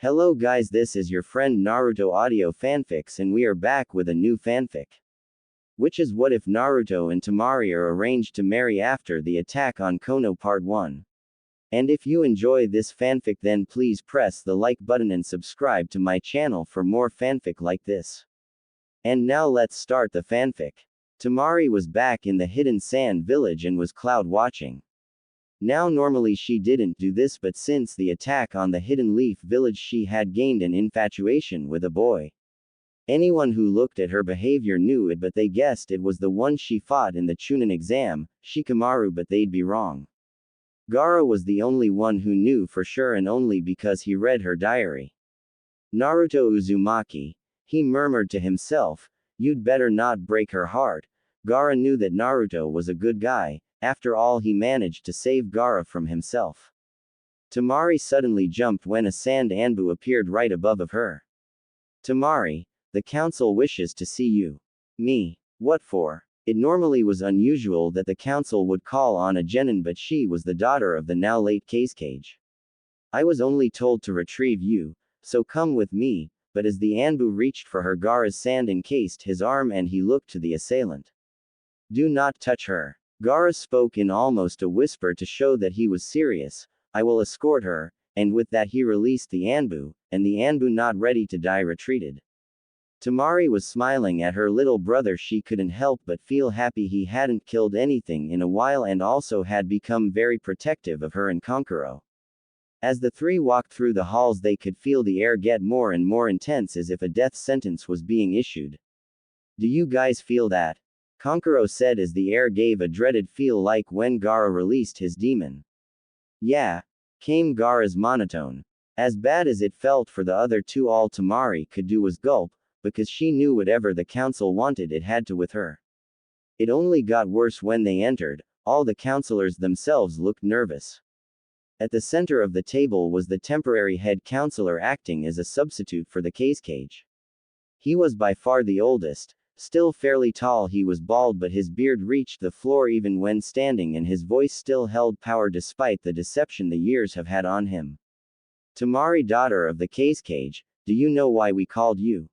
Hello guys, this is your friend Naruto Audio Fanfics and we are back with a new fanfic. Which is what if Naruto and Temari are arranged to marry after the attack on Konoh Part 1. And if you enjoy this fanfic then please press the like button and subscribe to my channel for more fanfic like this. And now let's start the fanfic. Temari was back in the hidden sand village and was cloud watching. Now normally she didn't do this, but since the attack on the Hidden Leaf village she had gained an infatuation with a boy. Anyone who looked at her behavior knew it, but they guessed it was the one she fought in the Chunin exam, Shikamaru, but they'd be wrong. Gaara was the only one who knew for sure, and only because he read her diary. Naruto Uzumaki, he murmured to himself, you'd better not break her heart. Gaara knew that Naruto was a good guy. After all, he managed to save Gaara from himself. Temari suddenly jumped when a sand anbu appeared right above of her. Temari, the council wishes to see you. Me. What for? It normally was unusual that the council would call on a genin, but she was the daughter of the now late Cage. I was only told to retrieve you, so come with me, but as the anbu reached for her, Gaara's sand encased his arm and he looked to the assailant. Do not touch her. Gaara spoke in almost a whisper to show that he was serious. I will escort her, and with that he released the anbu, and the anbu, not ready to die, retreated. Temari was smiling at her little brother. She couldn't help but feel happy he hadn't killed anything in a while and also had become very protective of her and Kankuro. As the three walked through the halls they could feel the air get more and more intense, as if a death sentence was being issued. Do you guys feel that? Kankuro said as the air gave a dreaded feel like when Gaara released his demon. Yeah, came Gaara's monotone. As bad as it felt for the other two, all Temari could do was gulp, because she knew whatever the council wanted it had to with her. It only got worse when they entered. All the councillors themselves looked nervous. At the center of the table was the temporary head councillor acting as a substitute for the Cage. He was by far the oldest. Still fairly tall, he was bald but his beard reached the floor even when standing, and his voice still held power despite the deception the years have had on him. Temari, daughter of the Cage, do you know why we called you?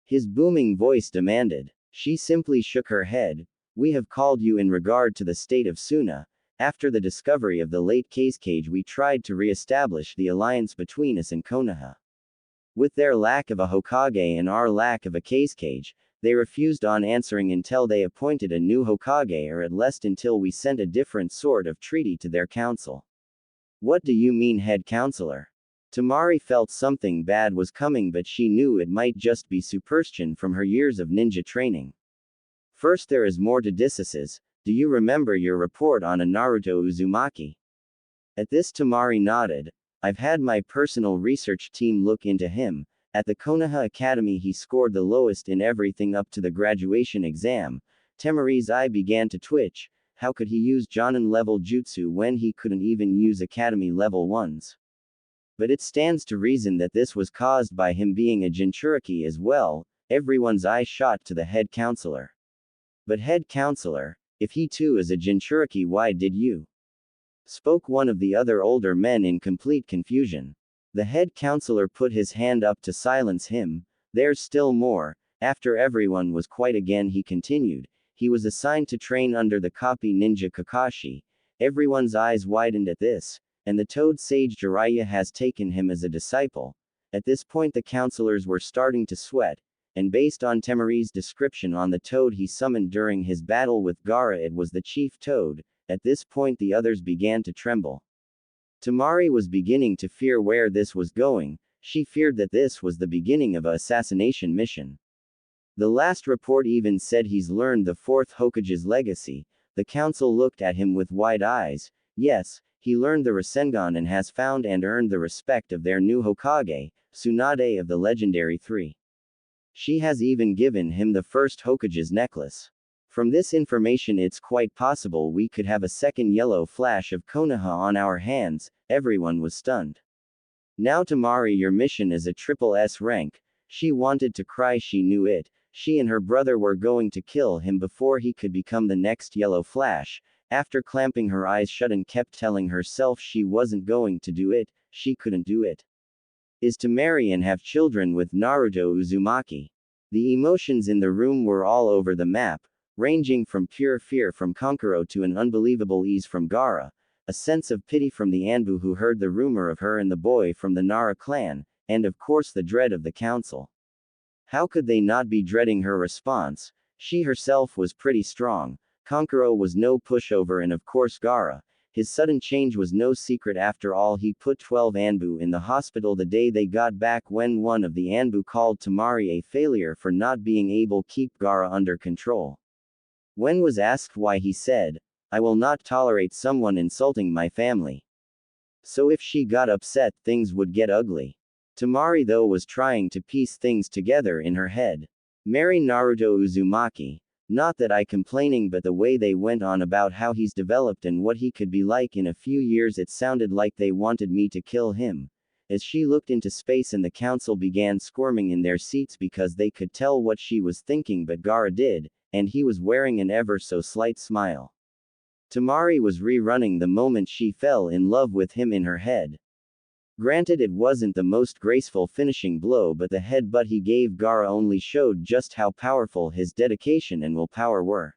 His booming voice demanded. She simply shook her head. We have called you in regard to the state of Suna. After the discovery of the late Cage, we tried to re-establish the alliance between us and Konoha. With their lack of a Hokage and our lack of a Cage, they refused on answering until they appointed a new Hokage, or at least until we sent a different sort of treaty to their council. What do you mean, head counselor? Temari felt something bad was coming, but she knew it might just be superstition from her years of ninja training. First, there is more to this. Do you remember your report on a Naruto Uzumaki? At this, Temari nodded. I've had my personal research team look into him. At the Konoha Academy he scored the lowest in everything up to the graduation exam. Temari's eye began to twitch. How could he use Jonin level jutsu when he couldn't even use Academy level ones? But it stands to reason that this was caused by him being a Jinchuriki as well. Everyone's eye shot to the head counselor. But head counselor, if he too is a Jinchuriki, why did you? Spoke one of the other older men in complete confusion. The head counselor put his hand up to silence him. There's still more. After everyone was quiet again, he continued. He was assigned to train under the copy ninja Kakashi. Everyone's eyes widened at this, and the toad sage Jiraiya has taken him as a disciple. At this point the counselors were starting to sweat, and based on Temari's description on the toad he summoned during his battle with Gaara, it was the chief toad. At this point the others began to tremble. Temari was beginning to fear where this was going. She feared that this was the beginning of a assassination mission. The last report even said he's learned the fourth Hokage's legacy. The council looked at him with wide eyes. Yes, he learned the Rasengan and has found and earned the respect of their new Hokage, Tsunade of the legendary three. She has even given him the first Hokage's necklace. From this information it's quite possible we could have a second yellow flash of Konoha on our hands. Everyone was stunned. Now Temari, your mission is a triple S rank. She wanted to cry, she knew it. She and her brother were going to kill him before he could become the next yellow flash. After clamping her eyes shut and kept telling herself she wasn't going to do it, she couldn't do it. is to marry and have children with Naruto Uzumaki. The emotions in the room were all over the map, ranging from pure fear from Kankuro to an unbelievable ease from Gaara, a sense of pity from the Anbu who heard the rumor of her and the boy from the Nara clan, and of course the dread of the council. How could they not be dreading her response? She herself was pretty strong. Kankuro was no pushover, and of course Gaara. His sudden change was no secret. After all, he put 12 Anbu in the hospital the day they got back when one of the Anbu called Temari a failure for not being able to keep Gaara under control. When was asked why, he said, "I will not tolerate someone insulting my family." So if she got upset, things would get ugly. Temari though was trying to piece things together in her head. Marry Naruto Uzumaki. Not that I complaining, but the way they went on about how he's developed and what he could be like in a few years, it sounded like they wanted me to kill him. As she looked into space and the council began squirming in their seats because they could tell what she was thinking, but Gaara did, and he was wearing an ever so slight smile. Temari was rerunning the moment she fell in love with him in her head. Granted, it wasn't the most graceful finishing blow, but the headbutt he gave Gaara only showed just how powerful his dedication and willpower were.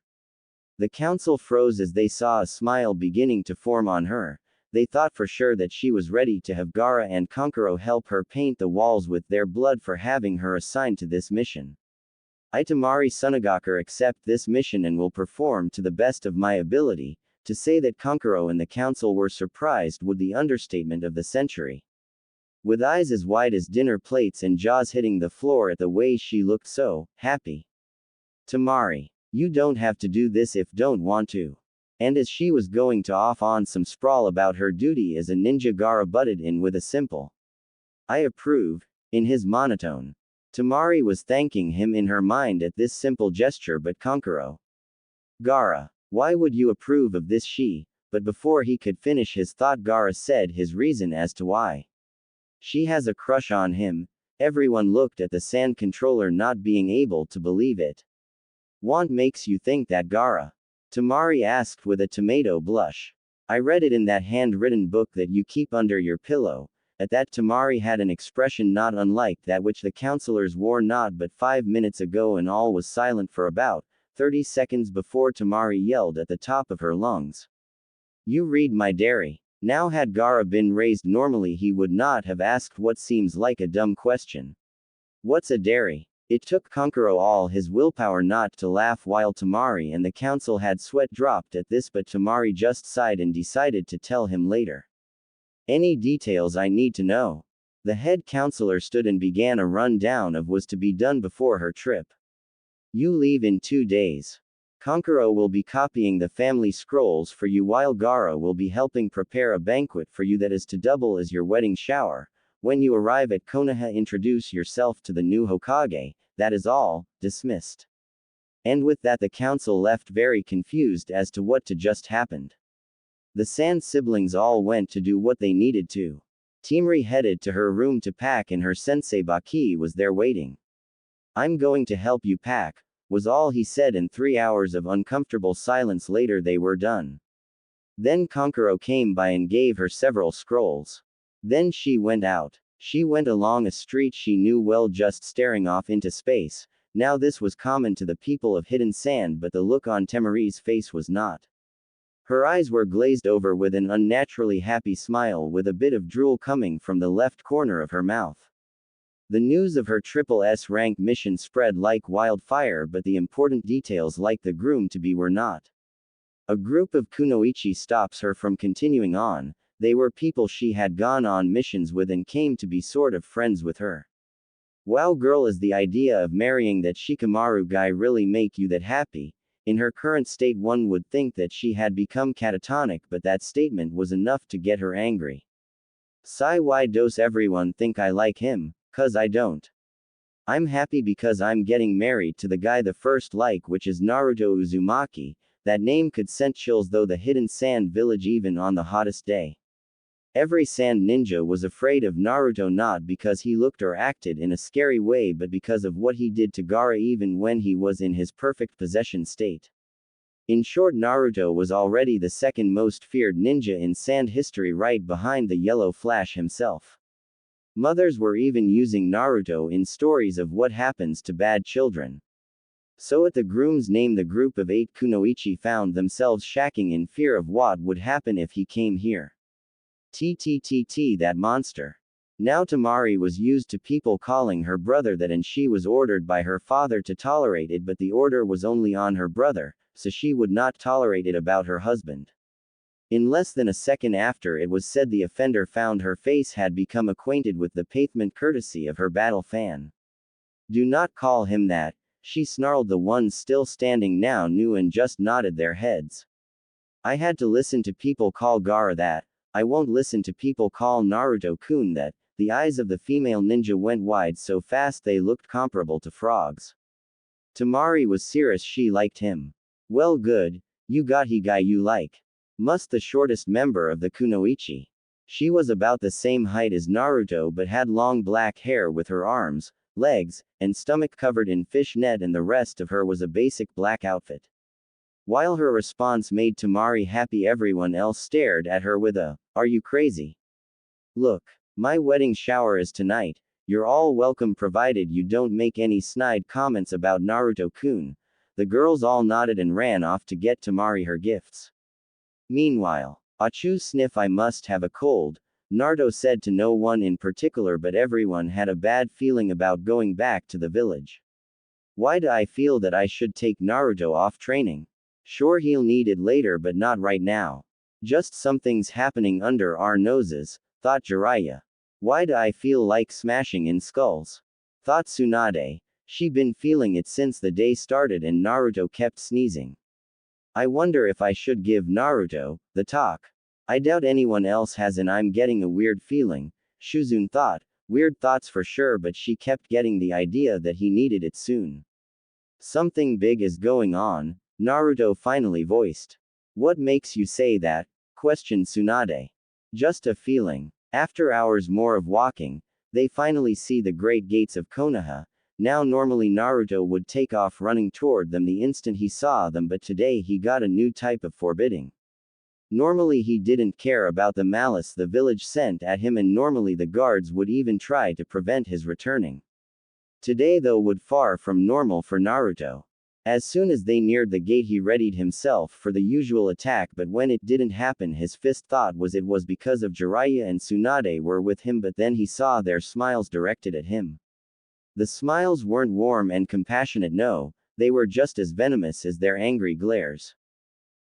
The council froze as they saw a smile beginning to form on her. They thought for sure that she was ready to have Gaara and Kankuro help her paint the walls with their blood for having her assigned to this mission. I, Temari Sunagakur, accept this mission and will perform to the best of my ability. To say that Kankuro and the council were surprised would be the understatement of the century. With eyes as wide as dinner plates and jaws hitting the floor at the way she looked so happy. Temari, you don't have to do this if don't want to. And as she was going to off on some sprawl about her duty as a ninja, Gaara butted in with a simple "I approve," in his monotone. Temari was thanking him in her mind at this simple gesture, but Kankuro. Gaara, why would you approve of this? But before he could finish his thought, Gaara said his reason as to why. She has a crush on him. Everyone looked at the sand controller, not being able to believe it. What makes you think that, Gaara? Temari asked with a tomato blush. I read it in that handwritten book that you keep under your pillow. At that, Temari had an expression not unlike that which the counselors wore not but 5 minutes ago, and all was silent for about 30 seconds before Temari yelled at the top of her lungs. You read my diary. Now had Gaara been raised normally, he would not have asked what seems like a dumb question. What's a diary? It took Kankuro all his willpower not to laugh, while Temari and the council had sweat dropped at this, but Temari just sighed and decided to tell him later. Any details I need to know? The head counselor stood and began a rundown of what was to be done before her trip. You leave in 2 days. Kankuro will be copying the family scrolls for you, while Gaara will be helping prepare a banquet for you that is to double as your wedding shower. When you arrive at Konoha, introduce yourself to the new Hokage. That is all. Dismissed. And with that, the council left very confused as to what just happened. The Sand siblings all went to do what they needed to. Temari headed to her room to pack, and her sensei Baki was there waiting. I'm going to help you pack, was all he said, and 3 hours of uncomfortable silence later they were done. Then Kankuro came by and gave her several scrolls. Then she went out. She went along a street she knew well, just staring off into space. Now this was common to the people of Hidden Sand, but the look on Temari's face was not. Her eyes were glazed over with an unnaturally happy smile, with a bit of drool coming from the left corner of her mouth. The news of her triple S rank mission spread like wildfire, but the important details like the groom-to-be were not. A group of kunoichi stops her from continuing on. They were people she had gone on missions with and came to be sort of friends with her. Wow girl, is the idea of marrying that Shikamaru guy really make you that happy? In her current state one would think that she had become catatonic, but that statement was enough to get her angry. Sigh, why does everyone think I like him? 'Cause I don't. I'm happy because I'm getting married to the guy the first like, which is Naruto Uzumaki. That name could send chills though the Hidden Sand village even on the hottest day. Every sand ninja was afraid of Naruto, not because he looked or acted in a scary way, but because of what he did to Gaara even when he was in his perfect possession state. In short, Naruto was already the second most feared ninja in sand history, right behind the Yellow Flash himself. Mothers were even using Naruto in stories of what happens to bad children. So at the groom's name, the group of 8 kunoichi found themselves shacking in fear of what would happen if he came here. TTTT, that monster. Now Temari was used to people calling her brother that, and she was ordered by her father to tolerate it, but the order was only on her brother, so she would not tolerate it about her husband. In less than a second after it was said, the offender found her face had become acquainted with the pavement courtesy of her battle fan. Do not call him that, she snarled. The ones still standing now knew and just nodded their heads. I had to listen to people call Gaara that. I won't listen to people call Naruto-kun that. The eyes of the female ninja went wide so fast they looked comparable to frogs. Temari was serious. She liked him. Well, good, you got he guy you like. Must the shortest member of the kunoichi. She was about the same height as Naruto but had long black hair with her arms, legs, and stomach covered in fishnet, and the rest of her was a basic black outfit. While her response made Temari happy, everyone else stared at her with a, "Are you crazy? Look, my wedding shower is tonight, you're all welcome provided you don't make any snide comments about Naruto-kun." The girls all nodded and ran off to get Temari her gifts. Meanwhile, Achoo sniff, I must have a cold, Naruto said to no one in particular, but everyone had a bad feeling about going back to the village. Why do I feel that I should take Naruto off training? Sure, he'll need it later, but not right now. Just something's happening under our noses, thought Jiraiya. Why do I feel like smashing in skulls? Thought Tsunade. She'd been feeling it since the day started and Naruto kept sneezing. I wonder if I should give Naruto the talk. I doubt anyone else has, and I'm getting a weird feeling, Shuzune thought. Weird thoughts for sure, but she kept getting the idea that he needed it soon. Something big is going on, Naruto finally voiced. What makes you say that? Questioned Tsunade. Just a feeling. After hours more of walking, they finally see the great gates of Konoha. Now normally Naruto would take off running toward them the instant he saw them, but today he got a new type of forbidding. Normally he didn't care about the malice the village sent at him, and normally the guards would even try to prevent his returning. Today though would far from normal for Naruto. As soon as they neared the gate he readied himself for the usual attack, but when it didn't happen his first thought was it was because of Jiraiya and Tsunade were with him, but then he saw their smiles directed at him. The smiles weren't warm and compassionate, no, they were just as venomous as their angry glares.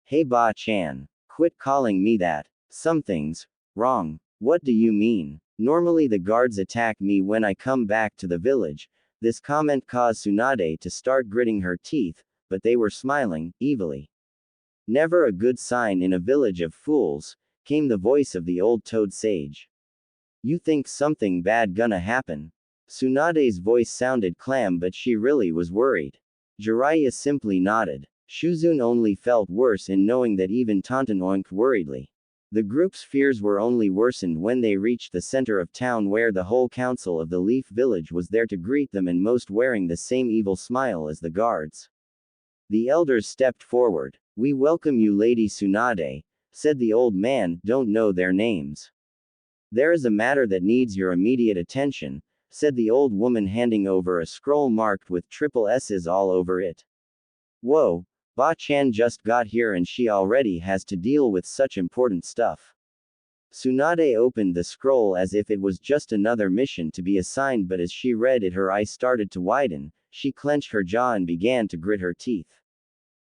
Hey Ba-chan, quit calling me that. Something's wrong. What do you mean? Normally the guards attack me when I come back to the village. This comment caused Tsunade to start gritting her teeth, but they were smiling, evilly. Never a good sign in a village of fools, came the voice of the old toad sage. You think something bad gonna happen? Tsunade's voice sounded calm, but she really was worried. Jiraiya simply nodded. Shuzune only felt worse in knowing that even Tonton oinked worriedly. The group's fears were only worsened when they reached the center of town, where the whole council of the Leaf Village was there to greet them, and most wearing the same evil smile as the guards. The elders stepped forward. We welcome you, Lady Tsunade, said the old man. Don't know their names. There is a matter that needs your immediate attention, said the old woman, handing over a scroll marked with triple S's all over it. Whoa, Ba-chan just got here and she already has to deal with such important stuff. Tsunade opened the scroll as if it was just another mission to be assigned, but as she read it her eyes started to widen, she clenched her jaw and began to grit her teeth.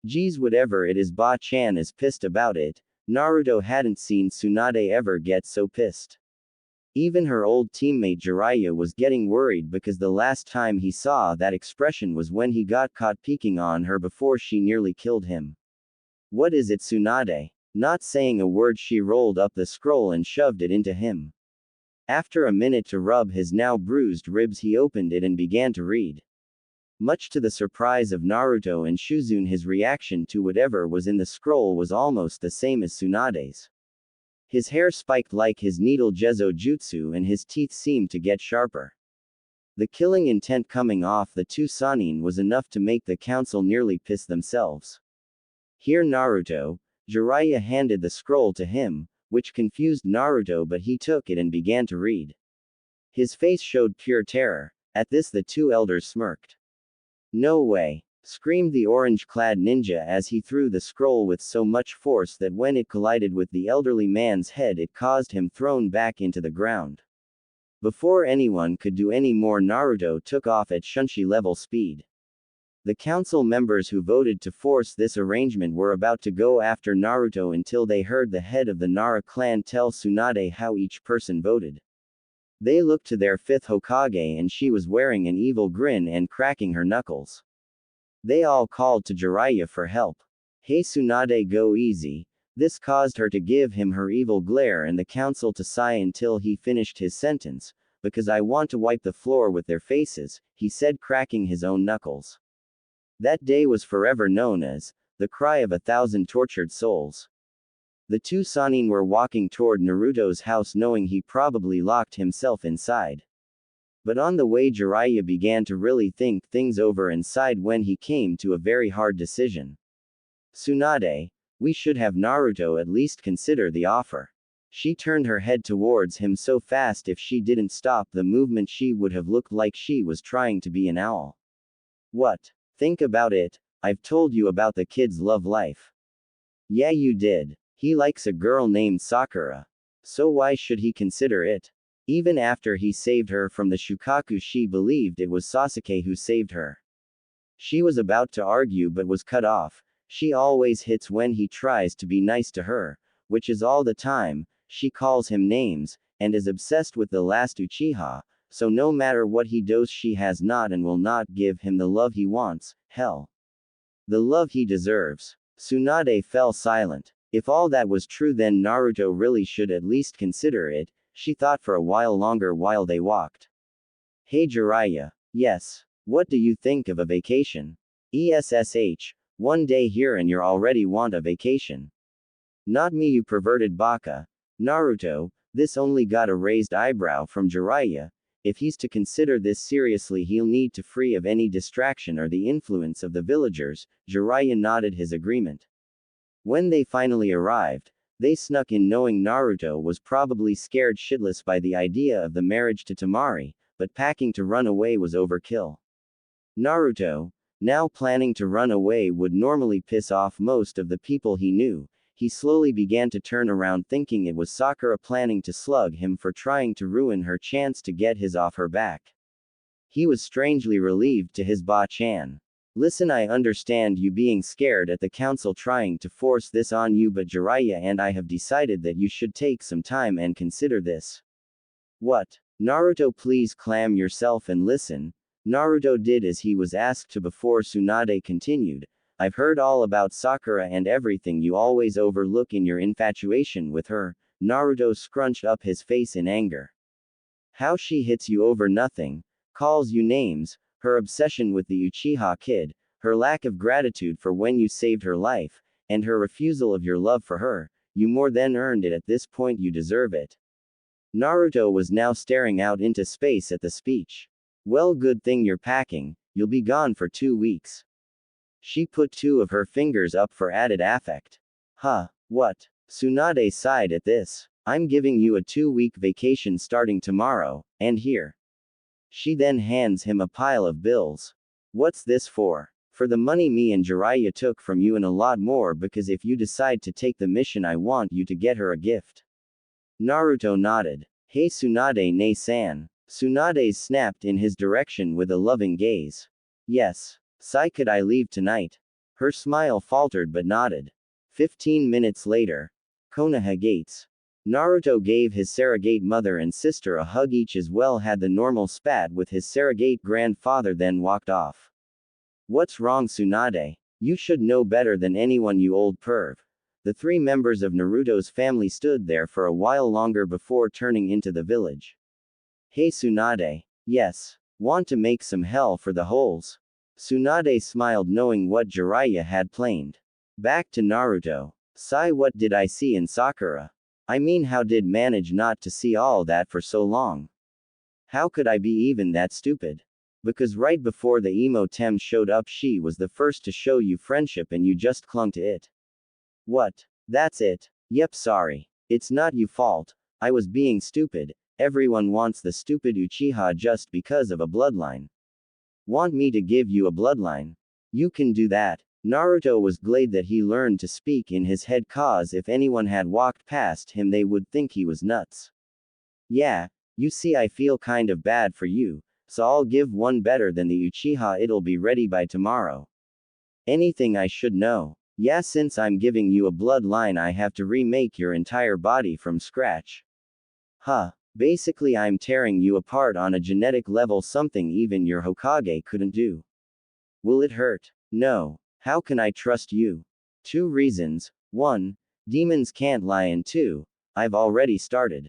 Geez, whatever it is, Ba-chan is pissed about it. Naruto hadn't seen Tsunade ever get so pissed. Even her old teammate Jiraiya was getting worried, because the last time he saw that expression was when he got caught peeking on her before she nearly killed him. What is it, Tsunade? Not saying a word, she rolled up the scroll and shoved it into him. After a minute to rub his now bruised ribs, he opened it and began to read. Much to the surprise of Naruto and Shuzune, his reaction to whatever was in the scroll was almost the same as Tsunade's. His hair spiked like his needle Jezo Jutsu and his teeth seemed to get sharper. The killing intent coming off the two Sannin was enough to make the council nearly piss themselves. Here Naruto, Jiraiya handed the scroll to him, which confused Naruto, but he took it and began to read. His face showed pure terror. At this the two elders smirked. No way! Screamed the orange-clad ninja as he threw the scroll with so much force that when it collided with the elderly man's head it caused him thrown back into the ground. Before anyone could do any more, Naruto took off at Shunshi-level speed. The council members who voted to force this arrangement were about to go after Naruto until they heard the head of the Nara clan tell Tsunade how each person voted. They looked to their fifth Hokage and she was wearing an evil grin and cracking her knuckles. They all called to Jiraiya for help. Hey Tsunade, go easy. This caused her to give him her evil glare and the council to sigh until he finished his sentence, because I want to wipe the floor with their faces, he said, cracking his own knuckles. That day was forever known as the cry of 1,000 tortured souls. The two Sannin were walking toward Naruto's house knowing he probably locked himself inside. But on the way Jiraiya began to really think things over and sighed when he came to a very hard decision. Tsunade, we should have Naruto at least consider the offer. She turned her head towards him so fast if she didn't stop the movement she would have looked like she was trying to be an owl. What? Think about it, I've told you about the kid's love life. Yeah, you did. He likes a girl named Sakura. So why should he consider it? Even after he saved her from the Shukaku, she believed it was Sasuke who saved her. She was about to argue but was cut off. She always hits when he tries to be nice to her, which is all the time. She calls him names, and is obsessed with the last Uchiha, so no matter what he does she has not and will not give him the love he wants, hell. The love he deserves. Tsunade fell silent. If all that was true then Naruto really should at least consider it, she thought for a while longer while they walked. Hey Jiraiya. Yes. What do you think of a vacation? ESSH. One day here and you're already want a vacation. Not me, you perverted baka. Naruto, this only got a raised eyebrow from Jiraiya. If he's to consider this seriously he'll need to free of any distraction or the influence of the villagers. Jiraiya nodded his agreement. When they finally arrived, they snuck in knowing Naruto was probably scared shitless by the idea of the marriage to Temari, but packing to run away was overkill. Naruto, now planning to run away, would normally piss off most of the people he knew. He slowly began to turn around thinking it was Sakura planning to slug him for trying to ruin her chance to get his off her back. He was strangely relieved to his Ba-chan. Listen, I understand you being scared at the council trying to force this on you, but Jiraiya and I have decided that you should take some time and consider this. What? Naruto, please calm yourself and listen. Naruto did as he was asked to before Tsunade continued. I've heard all about Sakura and everything you always overlook in your infatuation with her. Naruto scrunched up his face in anger. How she hits you over nothing, calls you names, her obsession with the Uchiha kid, her lack of gratitude for when you saved her life, and her refusal of your love for her, you more than earned it. At this point you deserve it. Naruto was now staring out into space at the speech. Well, good thing you're packing, you'll be gone for 2 weeks. She put 2 of her fingers up for added affect. Huh, what? Tsunade sighed at this. I'm giving you a 2-week vacation starting tomorrow, and here. She then hands him a pile of bills. What's this for? For the money me and Jiraiya took from you and a lot more, because if you decide to take the mission I want you to get her a gift. Naruto nodded. Hey Tsunade ne-san. Tsunade snapped in his direction with a loving gaze. Yes. Sai, could I leave tonight? Her smile faltered but nodded. 15 minutes later. Konoha gates. Naruto gave his surrogate mother and sister a hug, each as well had the normal spat with his surrogate grandfather, then walked off. What's wrong, Tsunade? You should know better than anyone, you old perv. The 3 members of Naruto's family stood there for a while longer before turning into the village. Hey Tsunade. Yes. Want to make some hell for the holes? Tsunade smiled knowing what Jiraiya had planned. Back to Naruto. Sai, what did I see in Sakura? I mean, how did manage not to see all that for so long? How could I be even that stupid? Because right before the emo Tem showed up she was the first to show you friendship and you just clung to it. What? That's it. Yep, sorry. It's not your fault. I was being stupid. Everyone wants the stupid Uchiha just because of a bloodline. Want me to give you a bloodline? You can do that. Naruto was glad that he learned to speak in his head, cause if anyone had walked past him they would think he was nuts. Yeah, you see, I feel kind of bad for you, so I'll give one better than the Uchiha. It'll be ready by tomorrow. Anything I should know? Yeah, since I'm giving you a bloodline I have to remake your entire body from scratch. Huh. Basically I'm tearing you apart on a genetic level, something even your Hokage couldn't do. Will it hurt? No. How can I trust you? 2 reasons. 1. Demons can't lie, and 2. I've already started.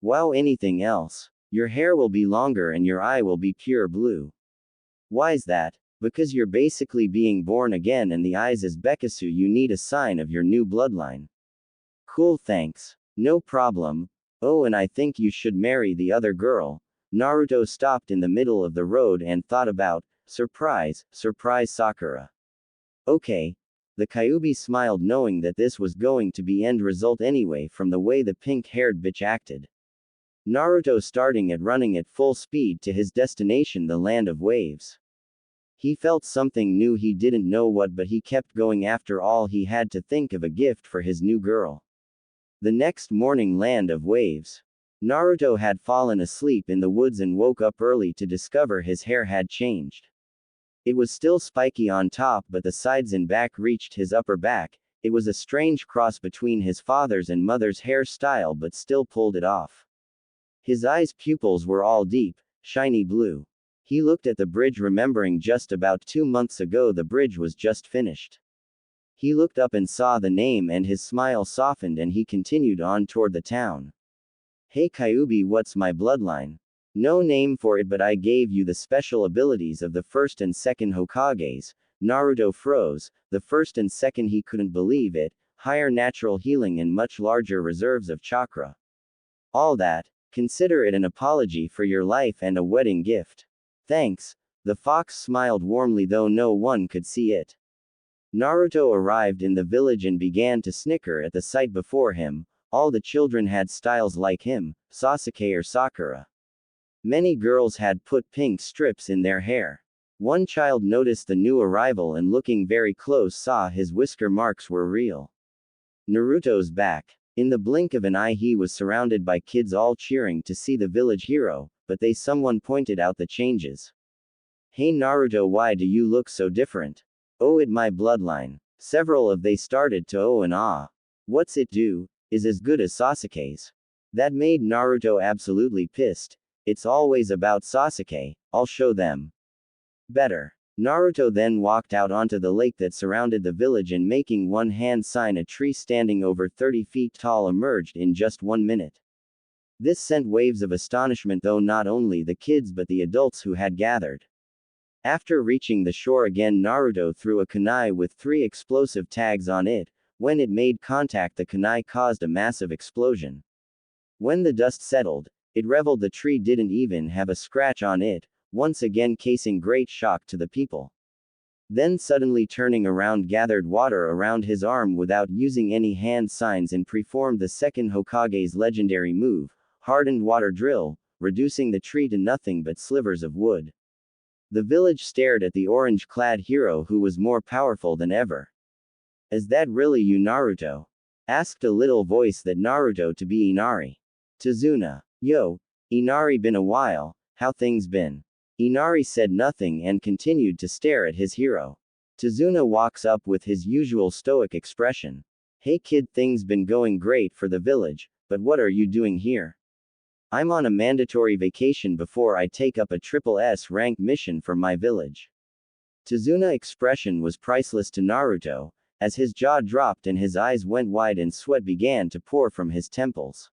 Wow, anything else? Your hair will be longer and your eye will be pure blue. Why's that? Because you're basically being born again and the eyes is Bekasu. You need a sign of your new bloodline. Cool, thanks. No problem. Oh, and I think you should marry the other girl. Naruto stopped in the middle of the road and thought about, surprise Sakura. Okay. The Kyuubi smiled, knowing that this was going to be end result anyway from the way the pink-haired bitch acted. Naruto starting at running at full speed to his destination, the land of waves. He felt something new, he didn't know what, but he kept going. After all, he had to think of a gift for his new girl. The next morning, land of waves. Naruto had fallen asleep in the woods and woke up early to discover his hair had changed. It was still spiky on top, but the sides and back reached his upper back. It was a strange cross between his father's and mother's hairstyle, but still pulled it off. His eyes' pupils were all deep, shiny blue. He looked at the bridge, remembering just about 2 months ago the bridge was just finished. He looked up and saw the name and his smile softened and he continued on toward the town. Hey Kyuubi, what's my bloodline? No name for it, but I gave you the special abilities of the first and second Hokages. Naruto froze. The first and second, he couldn't believe it. Higher natural healing and much larger reserves of chakra. All that. Consider it an apology for your life and a wedding gift. Thanks. The fox smiled warmly, though no one could see it. Naruto arrived in the village and began to snicker at the sight before him. All the children had styles like him, Sasuke or Sakura. Many girls had put pink strips in their hair. One child noticed the new arrival and looking very close saw his whisker marks were real. Naruto's back. In the blink of an eye he was surrounded by kids all cheering to see the village hero, but someone pointed out the changes. Hey Naruto, why do you look so different? Oh, it my bloodline. Several of they started to oh and ah. What's it do? Is as good as Sasuke's. That made Naruto absolutely pissed. It's always about Sasuke, I'll show them. Better. Naruto then walked out onto the lake that surrounded the village and making one hand sign, a tree standing over 30 feet tall emerged in just 1 minute. This sent waves of astonishment, though not only the kids but the adults who had gathered. After reaching the shore again, Naruto threw a kunai with 3 explosive tags on it. When it made contact, the kunai caused a massive explosion. When the dust settled, it reveled the tree didn't even have a scratch on it, once again causing great shock to the people. Then suddenly turning around, gathered water around his arm without using any hand signs and performed the second Hokage's legendary move, hardened water drill, reducing the tree to nothing but slivers of wood. The village stared at the orange-clad hero who was more powerful than ever. Is that really you, Naruto? Asked a little voice that Naruto to be Inari. Tazuna. Yo, Inari, been a while, how things been? Inari said nothing and continued to stare at his hero. Tazuna walks up with his usual stoic expression. Hey kid, things been going great for the village, but what are you doing here? I'm on a mandatory vacation before I take up a SSS rank mission for my village. Tazuna's expression was priceless to Naruto, as his jaw dropped and his eyes went wide and sweat began to pour from his temples.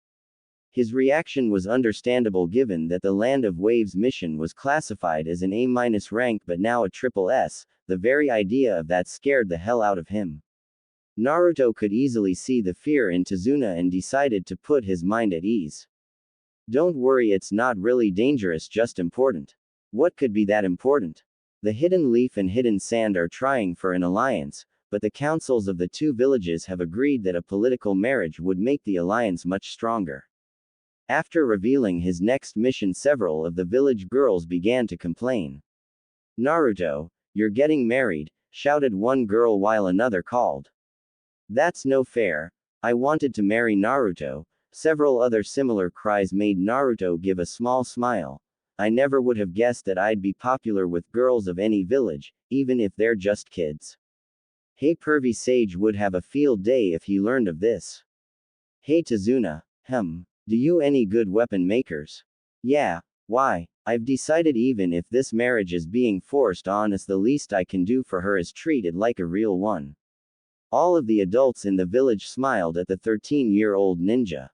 His reaction was understandable given that the Land of Waves mission was classified as an A- rank but now a SSS. The very idea of that scared the hell out of him. Naruto could easily see the fear in Tazuna and decided to put his mind at ease. Don't worry, it's not really dangerous, just important. What could be that important? The Hidden Leaf and Hidden Sand are trying for an alliance, but the councils of the 2 villages have agreed that a political marriage would make the alliance much stronger. After revealing his next mission, several of the village girls began to complain. Naruto, you're getting married, shouted one girl while another called. That's no fair. I wanted to marry Naruto. Several other similar cries made Naruto give a small smile. I never would have guessed that I'd be popular with girls of any village, even if they're just kids. Hey, pervy sage would have a field day if he learned of this. Hey Tazuna, do you any good weapon makers? Yeah, why? I've decided even if this marriage is being forced on us, the least I can do for her is treat it like a real one. All of the adults in the village smiled at the 13-year-old ninja.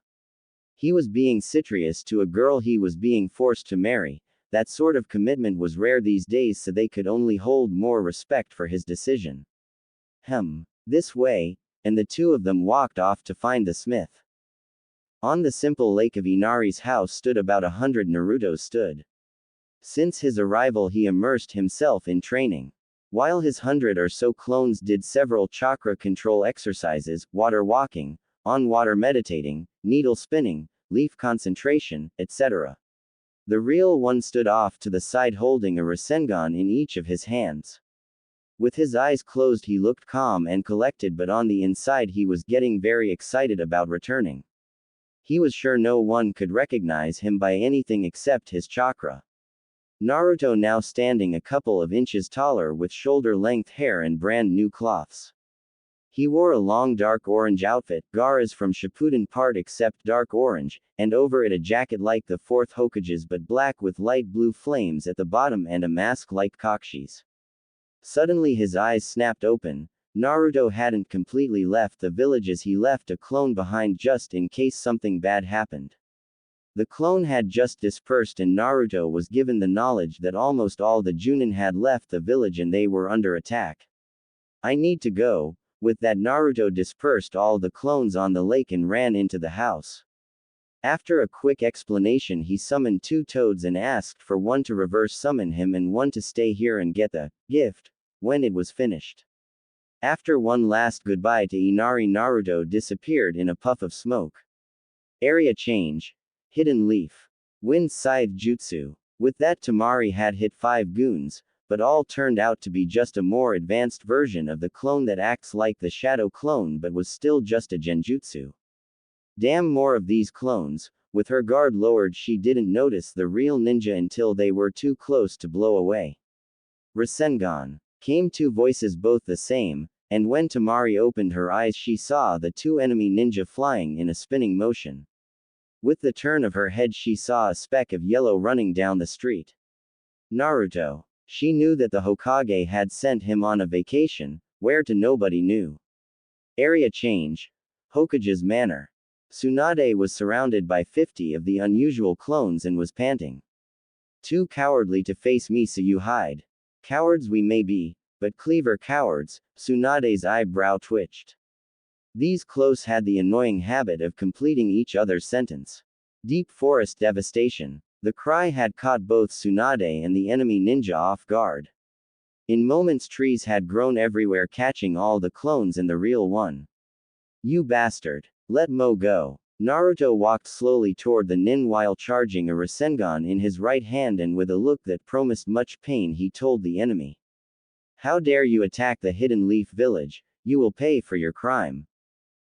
He was being serious to a girl he was being forced to marry. That sort of commitment was rare these days, so they could only hold more respect for his decision. This way, and the two of them walked off to find the smith. On the simple lake of Inari's house stood about 100 Narutos stood. Since his arrival he immersed himself in training. While his 100 or so clones did several chakra control exercises, water walking, on water meditating, needle spinning, leaf concentration, etc. The real one stood off to the side holding a Rasengan in each of his hands. With his eyes closed he looked calm and collected, but on the inside he was getting very excited about returning. He was sure no one could recognize him by anything except his chakra. Naruto, now standing a couple of inches taller with shoulder-length hair and brand new cloths. He wore a long dark orange outfit, Gaara's from Shippuden part except dark orange, and over it a jacket like the fourth Hokage's but black with light blue flames at the bottom and a mask like Kakushi's. Suddenly his eyes snapped open. Naruto hadn't completely left the village as he left a clone behind just in case something bad happened. The clone had just dispersed and Naruto was given the knowledge that almost all the Junin had left the village and they were under attack. I need to go. With that, Naruto dispersed all the clones on the lake and ran into the house. After a quick explanation he summoned two toads and asked for one to reverse summon him and one to stay here and get the gift when it was finished. After one last goodbye to Inari, Naruto disappeared in a puff of smoke. Area change. Hidden Leaf. Wind Scythe Jutsu. With that, Temari had hit 5 goons, but all turned out to be just a more advanced version of the clone that acts like the shadow clone but was still just a genjutsu. Damn, more of these clones. With her guard lowered she didn't notice the real ninja until they were too close to blow away. Rasengan. Came two voices, both the same, and when Temari opened her eyes she saw the two enemy ninja flying in a spinning motion. With the turn of her head she saw a speck of yellow running down the street. Naruto. She knew that the Hokage had sent him on a vacation, where to nobody knew. Area change. Hokage's manor. Tsunade was surrounded by 50 of the unusual clones and was panting. Too cowardly to face me, so you hide. Cowards we may be, but clever cowards. Tsunade's eyebrow twitched. These close had the annoying habit of completing each other's sentence. Deep forest devastation. The cry had caught both Tsunade and the enemy ninja off guard. In moments trees had grown everywhere, catching all the clones and the real one. You bastard. Let Mo go. Naruto walked slowly toward the nin while charging a Rasengan in his right hand, and with a look that promised much pain he told the enemy. How dare you attack the Hidden Leaf village? You will pay for your crime.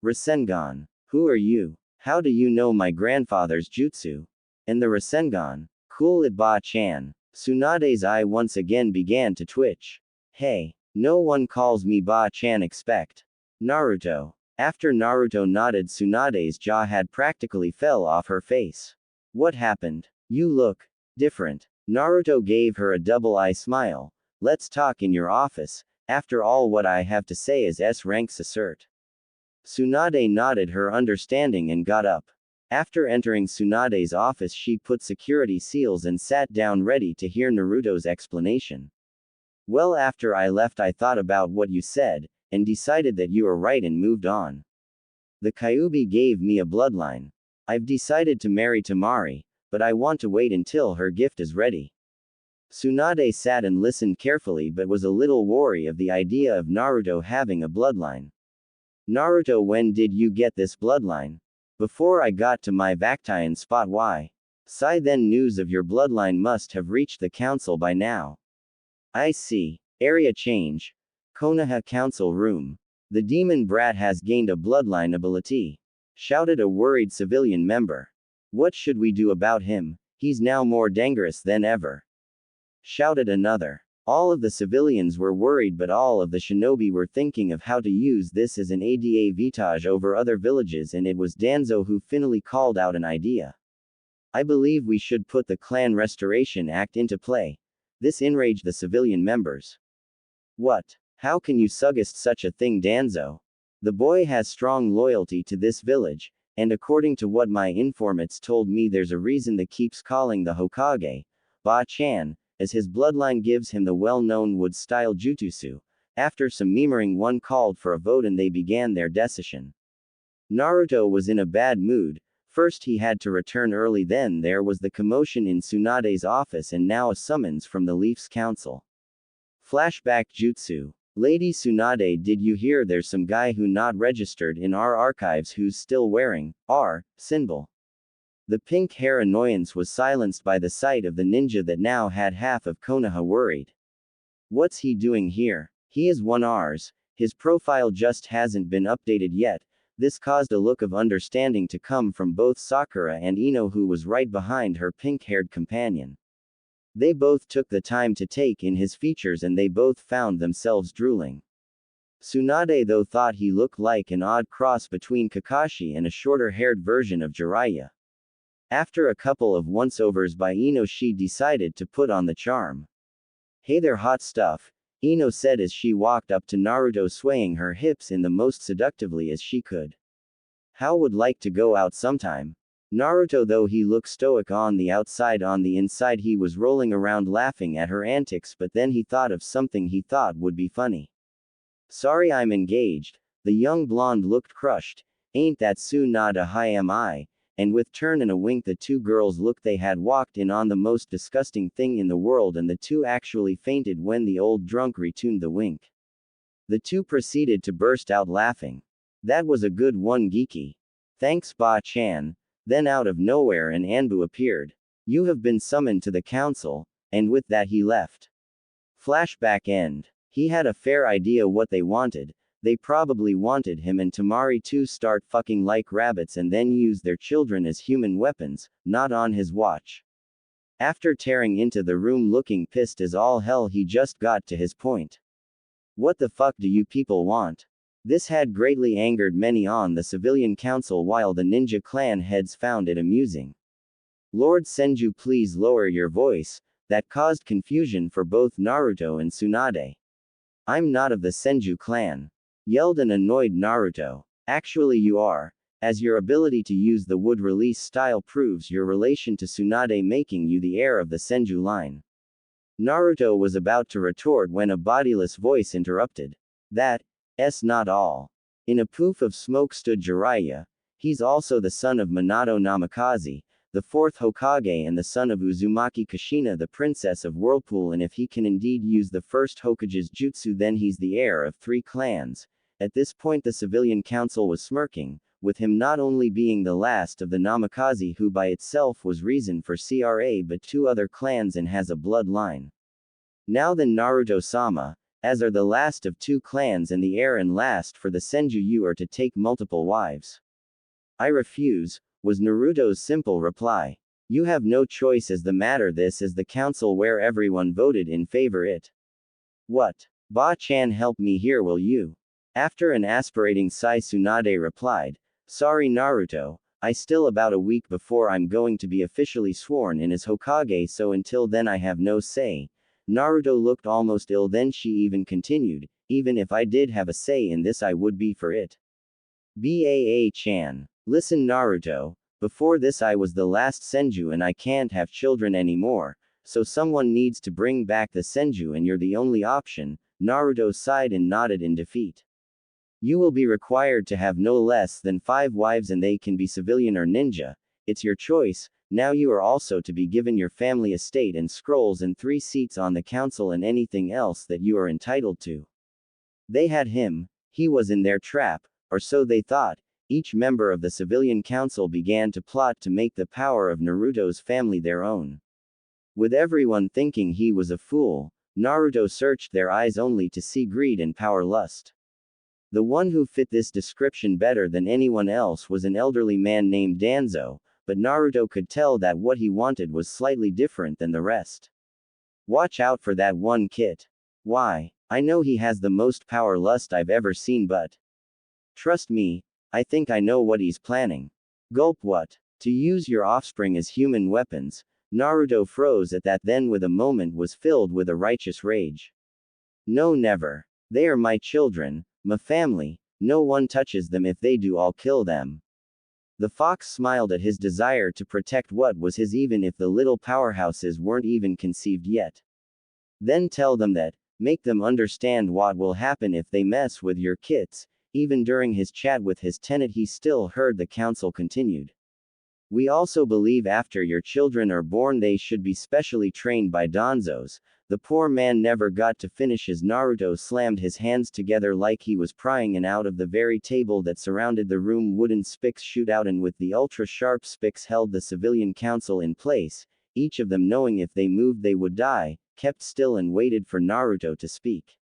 Rasengan. Who are you? How do you know my grandfather's jutsu? And the Rasengan. Cool it, Ba-chan. Tsunade's eye once again began to twitch. Hey. No one calls me Ba-chan, expect. Naruto. After Naruto nodded, Tsunade's jaw had practically fell off her face. What happened? You look different. Naruto gave her a double-eye smile. Let's talk in your office. After all, what I have to say is S-ranks assert. Tsunade nodded her understanding and got up. After entering Tsunade's office she put security seals and sat down ready to hear Naruto's explanation. Well, after I left I thought about what you said, and decided that you were right and moved on. The Kyuubi gave me a bloodline. I've decided to marry Temari, but I want to wait until her gift is ready. Tsunade sat and listened carefully but was a little wary of the idea of Naruto having a bloodline. Naruto, when did you get this bloodline? Before I got to my Vactian spot. Why? Sai, then news of your bloodline must have reached the council by now. I see. Area change. Konoha council room. The demon brat has gained a bloodline ability. Shouted a worried civilian member. What should we do about him? He's now more dangerous than ever. Shouted another. All of the civilians were worried, but all of the shinobi were thinking of how to use this as an ADA vitage over other villages, and it was Danzo who finally called out an idea. I believe we should put the Clan Restoration Act into play. This enraged the civilian members. What? How can you suggest such a thing, Danzo? The boy has strong loyalty to this village, and according to what my informants told me, there's a reason that keeps calling the Hokage, Ba-chan, as his bloodline gives him the well-known wood-style jutsu. After some murmuring, one called for a vote and they began their decision. Naruto was in a bad mood. First he had to return early, then there was the commotion in Tsunade's office, and now a summons from the Leafs Council. Flashback jutsu. Lady Tsunade, did you hear there's some guy who not registered in our archives who's still wearing our symbol? The pink hair annoyance was silenced by the sight of the ninja that now had half of Konoha worried. What's he doing here? He is one ours. His profile just hasn't been updated yet. This caused a look of understanding to come from both Sakura and Ino, who was right behind her pink-haired companion. They both took the time to take in his features and they both found themselves drooling. Tsunade though thought he looked like an odd cross between Kakashi and a shorter-haired version of Jiraiya. After a couple of once-overs by Ino, she decided to put on the charm. Hey there, hot stuff, Ino said as she walked up to Naruto, swaying her hips in the most seductively as she could. How would like to go out sometime? Naruto, though he looked stoic on the outside, on the inside he was rolling around laughing at her antics, but then he thought of something he thought would be funny. Sorry, I'm engaged. The young blonde looked crushed. Ain't that Tsunade high am I? And with turn and a wink the two girls looked. They had walked in on the most disgusting thing in the world, and the two actually fainted when the old drunk retuned the wink. The two proceeded to burst out laughing. That was a good one, geeky. Thanks, Ba-chan. Then out of nowhere an Anbu appeared. You have been summoned to the council, and with that he left. Flashback end. He had a fair idea what they wanted. They probably wanted him and Temari to start fucking like rabbits and then use their children as human weapons, not on his watch. After tearing into the room looking pissed as all hell, he just got to his point. What the fuck do you people want? This had greatly angered many on the civilian council, while the ninja clan heads found it amusing. Lord Senju, please lower your voice. That caused confusion for both Naruto and Tsunade. I'm not of the Senju clan, yelled an annoyed Naruto. Actually you are, as your ability to use the wood release style proves your relation to Tsunade, making you the heir of the Senju line. Naruto was about to retort when a bodiless voice interrupted. That's not all. In a poof of smoke stood Jiraiya. He's also the son of Minato Namikaze, the fourth Hokage, and the son of Uzumaki Kushina, the princess of Whirlpool, and if he can indeed use the first Hokage's jutsu, then he's the heir of 3 clans. At this point the civilian council was smirking, with him not only being the last of the Namikaze, who by itself was reason for CRA, but 2 other clans and has a bloodline. Now then, Naruto-sama, as are the last of 2 clans and the heir and last for the Senju, you are to take multiple wives. I refuse, was Naruto's simple reply. You have no choice as the matter. This is the council where everyone voted in favor it. What? Ba-chan, help me here, will you? After an aspirating sigh, Tsunade replied, sorry Naruto, I still about a week before I'm going to be officially sworn in as Hokage, so until then I have no say. Naruto looked almost ill, then she even continued, even if I did have a say in this I would be for it. Baa-chan. Listen Naruto, before this I was the last Senju and I can't have children anymore, so someone needs to bring back the Senju and you're the only option. Naruto sighed and nodded in defeat. You will be required to have no less than 5 wives and they can be civilian or ninja. It's your choice. Now you are also to be given your family estate and scrolls and 3 seats on the council and anything else that you are entitled to. They had him. He was in their trap, or so they thought. each member of the civilian council began to plot to make the power of Naruto's family their own. With everyone thinking he was a fool, Naruto searched their eyes only to see greed and power lust. The one who fit this description better than anyone else was an elderly man named Danzo, but Naruto could tell that what he wanted was slightly different than the rest. Watch out for that one kid. Why? I know he has the most power lust I've ever seen, but trust me, I think I know what he's planning. Gulp. What? To use your offspring as human weapons? Naruto froze at that, then with a moment was filled with a righteous rage. No, never. They are my children, my family, no one touches them. If they do, I'll kill them. The fox smiled at his desire to protect what was his, even if the little powerhouses weren't even conceived yet. Then tell them that, make them understand what will happen if they mess with your kids. Even during his chat with his tenant, he still heard the council continued. We also believe after your children are born they should be specially trained by Danzos. The poor man never got to finish as Naruto slammed his hands together like he was prying and out of the very table that surrounded the room wooden spiks shoot out, and with the ultra-sharp spiks held the civilian council in place, each of them knowing if they moved they would die, kept still and waited for Naruto to speak.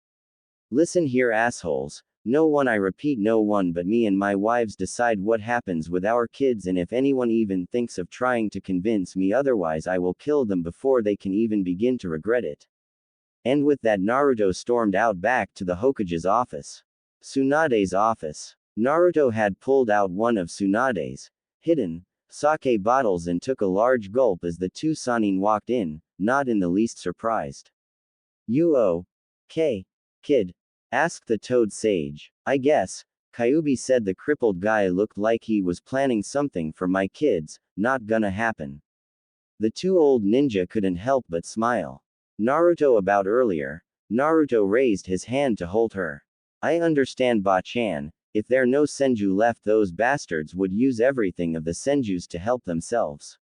Listen here, assholes. No one, I repeat, no one but me and my wives decide what happens with our kids, and if anyone even thinks of trying to convince me otherwise, I will kill them before they can even begin to regret it. And with that, Naruto stormed out back to the Hokage's office. Tsunade's office. Naruto had pulled out one of Tsunade's hidden sake bottles and took a large gulp as the two Sannin walked in, not in the least surprised. You okay, kid? Asked the toad sage. I guess, Kyuubi said. The crippled guy looked like he was planning something for my kids. Not gonna happen. The two old ninja couldn't help but smile. Naruto, about earlier. Naruto raised his hand to hold her. I understand, Ba-chan. If there no senju left, those bastards would use everything of the senjus to help themselves.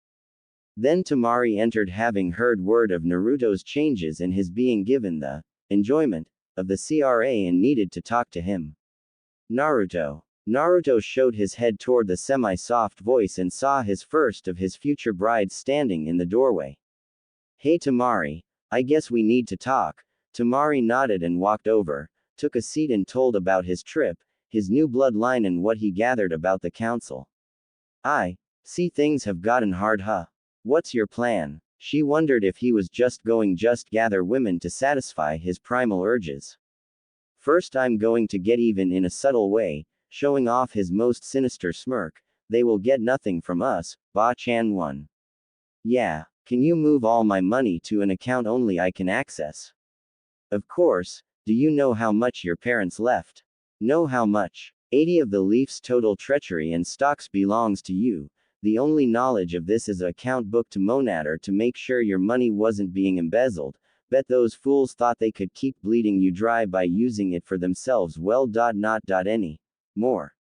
Then Temari entered, having heard word of Naruto's changes and his being given the enjoyment of the CRA, and needed to talk to him. Naruto. Naruto showed his head toward the semi-soft voice and saw his first of his future brides standing in the doorway. Hey Temari, I guess we need to talk. Temari nodded and walked over, took a seat and told about his trip, his new bloodline and what he gathered about the council. I see things have gotten hard, huh? What's your plan? She wondered if he was just going just gather women to satisfy his primal urges. First, I'm going to get even in a subtle way, showing off his most sinister smirk. They will get nothing from us, Ba-chan 1. Yeah, can you move all my money to an account only I can access? Of course. Do you know how much your parents left? Know how much? 80 of the Leaf's total treachery and stocks belongs to you. The only knowledge of this is an account book to Monader to make sure your money wasn't being embezzled. Bet those fools thought they could keep bleeding you dry by using it for themselves. Well, any more.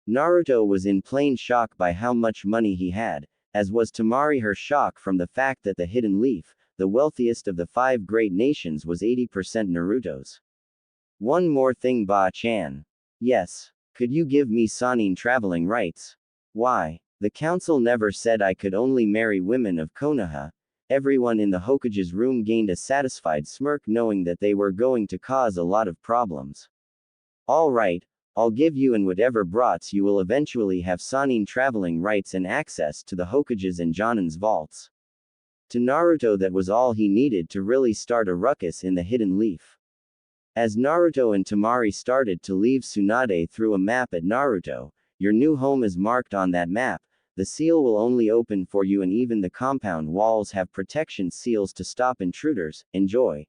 Naruto was in plain shock by how much money he had, as was Temari, her shock from the fact that the Hidden Leaf, the wealthiest of the 5 great nations, was 80% Naruto's. One more thing, Ba-chan. Yes. Could you give me Sannin traveling rights? Why? The council never said I could only marry women of Konoha. Everyone in the Hokage's room gained a satisfied smirk, knowing that they were going to cause a lot of problems. All right, I'll give you, and whatever brats you will eventually have Sannin traveling rights and access to the Hokage's and Jonin's vaults. To Naruto, that was all he needed to really start a ruckus in the Hidden Leaf. As Naruto and Temari started to leave, Tsunade threw a map at Naruto. Your new home is marked on that map. The seal will only open for you, and even the compound walls have protection seals to stop intruders. Enjoy.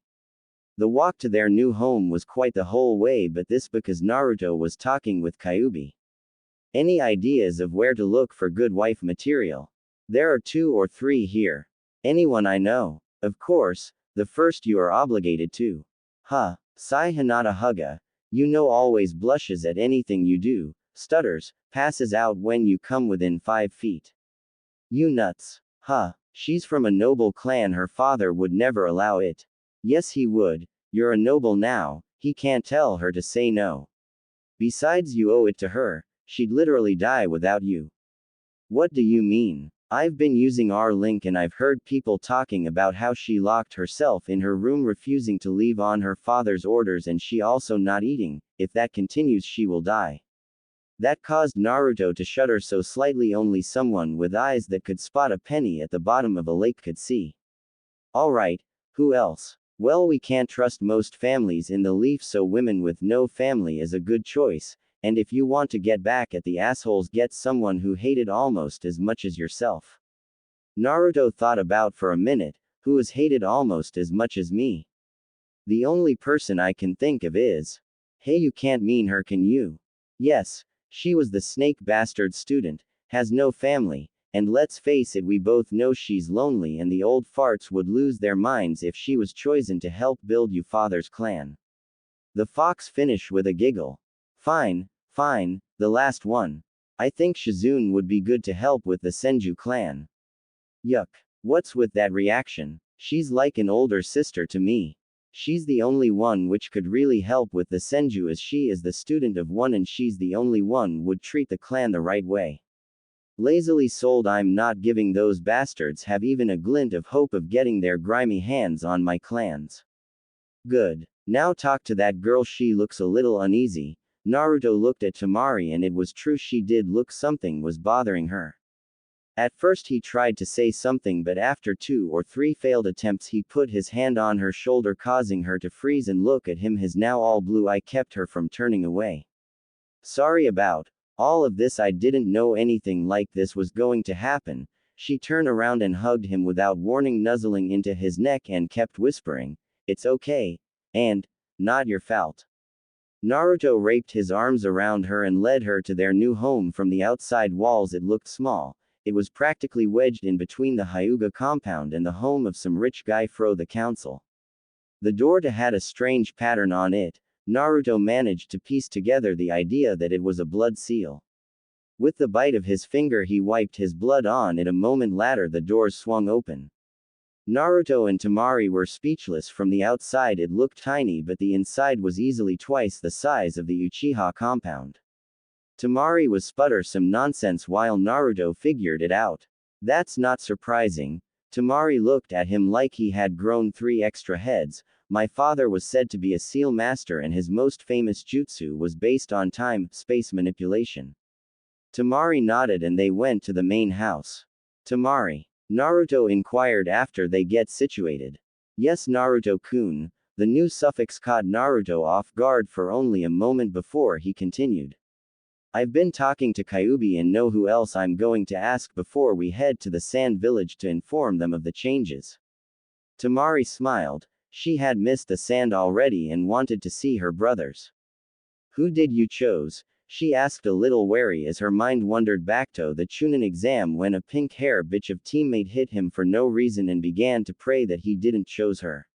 The walk to their new home was quite the whole way, but this because Naruto was talking with Kyuubi. Any ideas of where to look for good wife material? There are 2 or 3 here. Anyone I know? Of course, the first you are obligated to. Huh, sigh Hinata Haga. You know, always blushes at anything you do, stutters, passes out when you come within 5 feet. You nuts. Huh, she's from a noble clan, her father would never allow it. Yes, he would. You're a noble now, he can't tell her to say no. Besides, you owe it to her. she'd literally die without you. What do you mean? I've been using our link and I've heard people talking about how she locked herself in her room refusing to leave on her father's orders and she also not eating. If that continues she will die. That caused Naruto to shudder so slightly only someone with eyes that could spot a penny at the bottom of a lake could see. Alright, who else? Well, we can't trust most families in the leaf, so women with no family is a good choice. And if you want to get back at the assholes, get someone who hated almost as much as yourself. Naruto thought about for a minute, who has hated almost as much as me? The only person I can think of is. Hey, you can't mean her, can you? Yes, she was the snake bastard student, has no family, and let's face it, we both know she's lonely and the old farts would lose their minds if she was chosen to help build you father's clan. The fox finished with a giggle. Fine, the last one. I think Shizune would be good to help with the Senju clan. Yuck. What's with that reaction? She's like an older sister to me. She's the only one which could really help with the Senju as she is the student of one and she's the only one would treat the clan the right way. Lazily sold. I'm not giving those bastards have even a glint of hope of getting their grimy hands on my clans. Good. Now talk to that girl, she looks a little uneasy. Naruto looked at Temari and it was true, she did look something was bothering her. At first he tried to say something, but after 2 or 3 failed attempts he put his hand on her shoulder causing her to freeze and look at him. His now all blue eye kept her from turning away. Sorry about all of this, I didn't know anything like this was going to happen. She turned around and hugged him without warning, nuzzling into his neck and kept whispering, "It's okay. And not your fault." Naruto wrapped his arms around her and led her to their new home from the outside walls. It looked small. It was practically wedged in between the Hyuga compound and the home of some rich guy fro the council. The door had a strange pattern on it. Naruto managed to piece together the idea that it was a blood seal. With the bite of his finger he wiped his blood on it. A moment later the doors swung open. Naruto and Temari were speechless. From the outside it looked tiny, but the inside was easily twice the size of the Uchiha compound. Temari was sputter some nonsense while Naruto figured it out. That's not surprising. Temari looked at him like he had grown 3 extra heads. My father was said to be a seal master and his most famous jutsu was based on time-space manipulation. Temari nodded and they went to the main house. Temari, Naruto inquired after they get situated. Yes, Naruto-kun. The new suffix caught Naruto off guard for only a moment before he continued. I've been talking to Kyuubi and know who else I'm going to ask before we head to the Sand Village to inform them of the changes. Temari smiled. She had missed the sand already and wanted to see her brothers. Who did you choose? She asked a little wary as her mind wandered back to the Chunin exam when a pink hair bitch of teammate hit him for no reason and began to pray that he didn't choose her.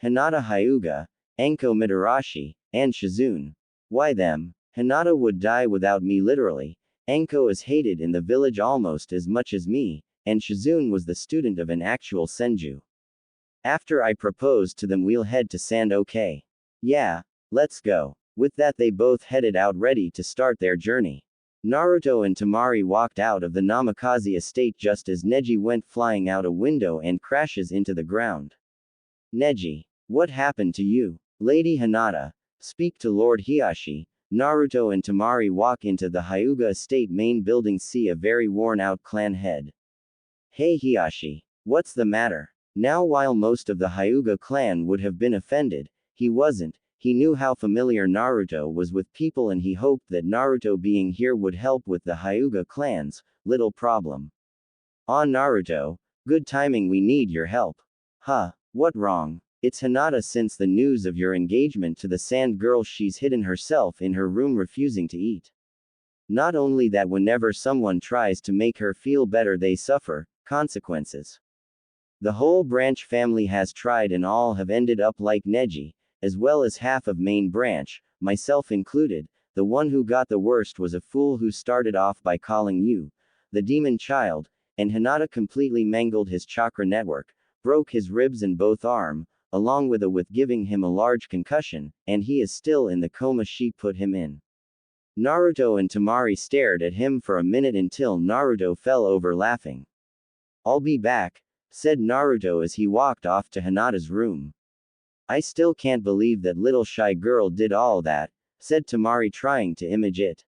Hinata Hyuga, Anko Mitarashi, and Shizune. Why them? Hinata would die without me literally. Anko is hated in the village almost as much as me, and Shizune was the student of an actual Senju. After I proposed to them, we'll head to Sand, okay? Yeah, let's go. With that they both headed out ready to start their journey. Naruto and Temari walked out of the Namikaze estate just as Neji went flying out a window and crashes into the ground. Neji, what happened to you? Lady Hinata, speak to Lord Hiashi. Naruto and Temari walk into the Hyuga estate main building, see a very worn out clan head. Hey Hiashi, what's the matter? Now while most of the Hyuga clan would have been offended, he wasn't. He knew how familiar Naruto was with people and he hoped that Naruto being here would help with the Hyuga clans. Little problem. Ah, Naruto, good timing, we need your help. Huh, what wrong? It's Hinata. Since the news of your engagement to the sand girl, she's hidden herself in her room refusing to eat. Not only that, whenever someone tries to make her feel better they suffer consequences. The whole branch family has tried and all have ended up like Neji, as well as half of main branch, myself included. The one who got the worst was a fool who started off by calling you the demon child, and Hinata completely mangled his chakra network, broke his ribs and both arm, along with giving him a large concussion, and he is still in the coma she put him in. Naruto and Temari stared at him for a minute until Naruto fell over laughing. "I'll be back," said Naruto as he walked off to Hinata's room. "I still can't believe that little shy girl did all that," said Temari trying to image it.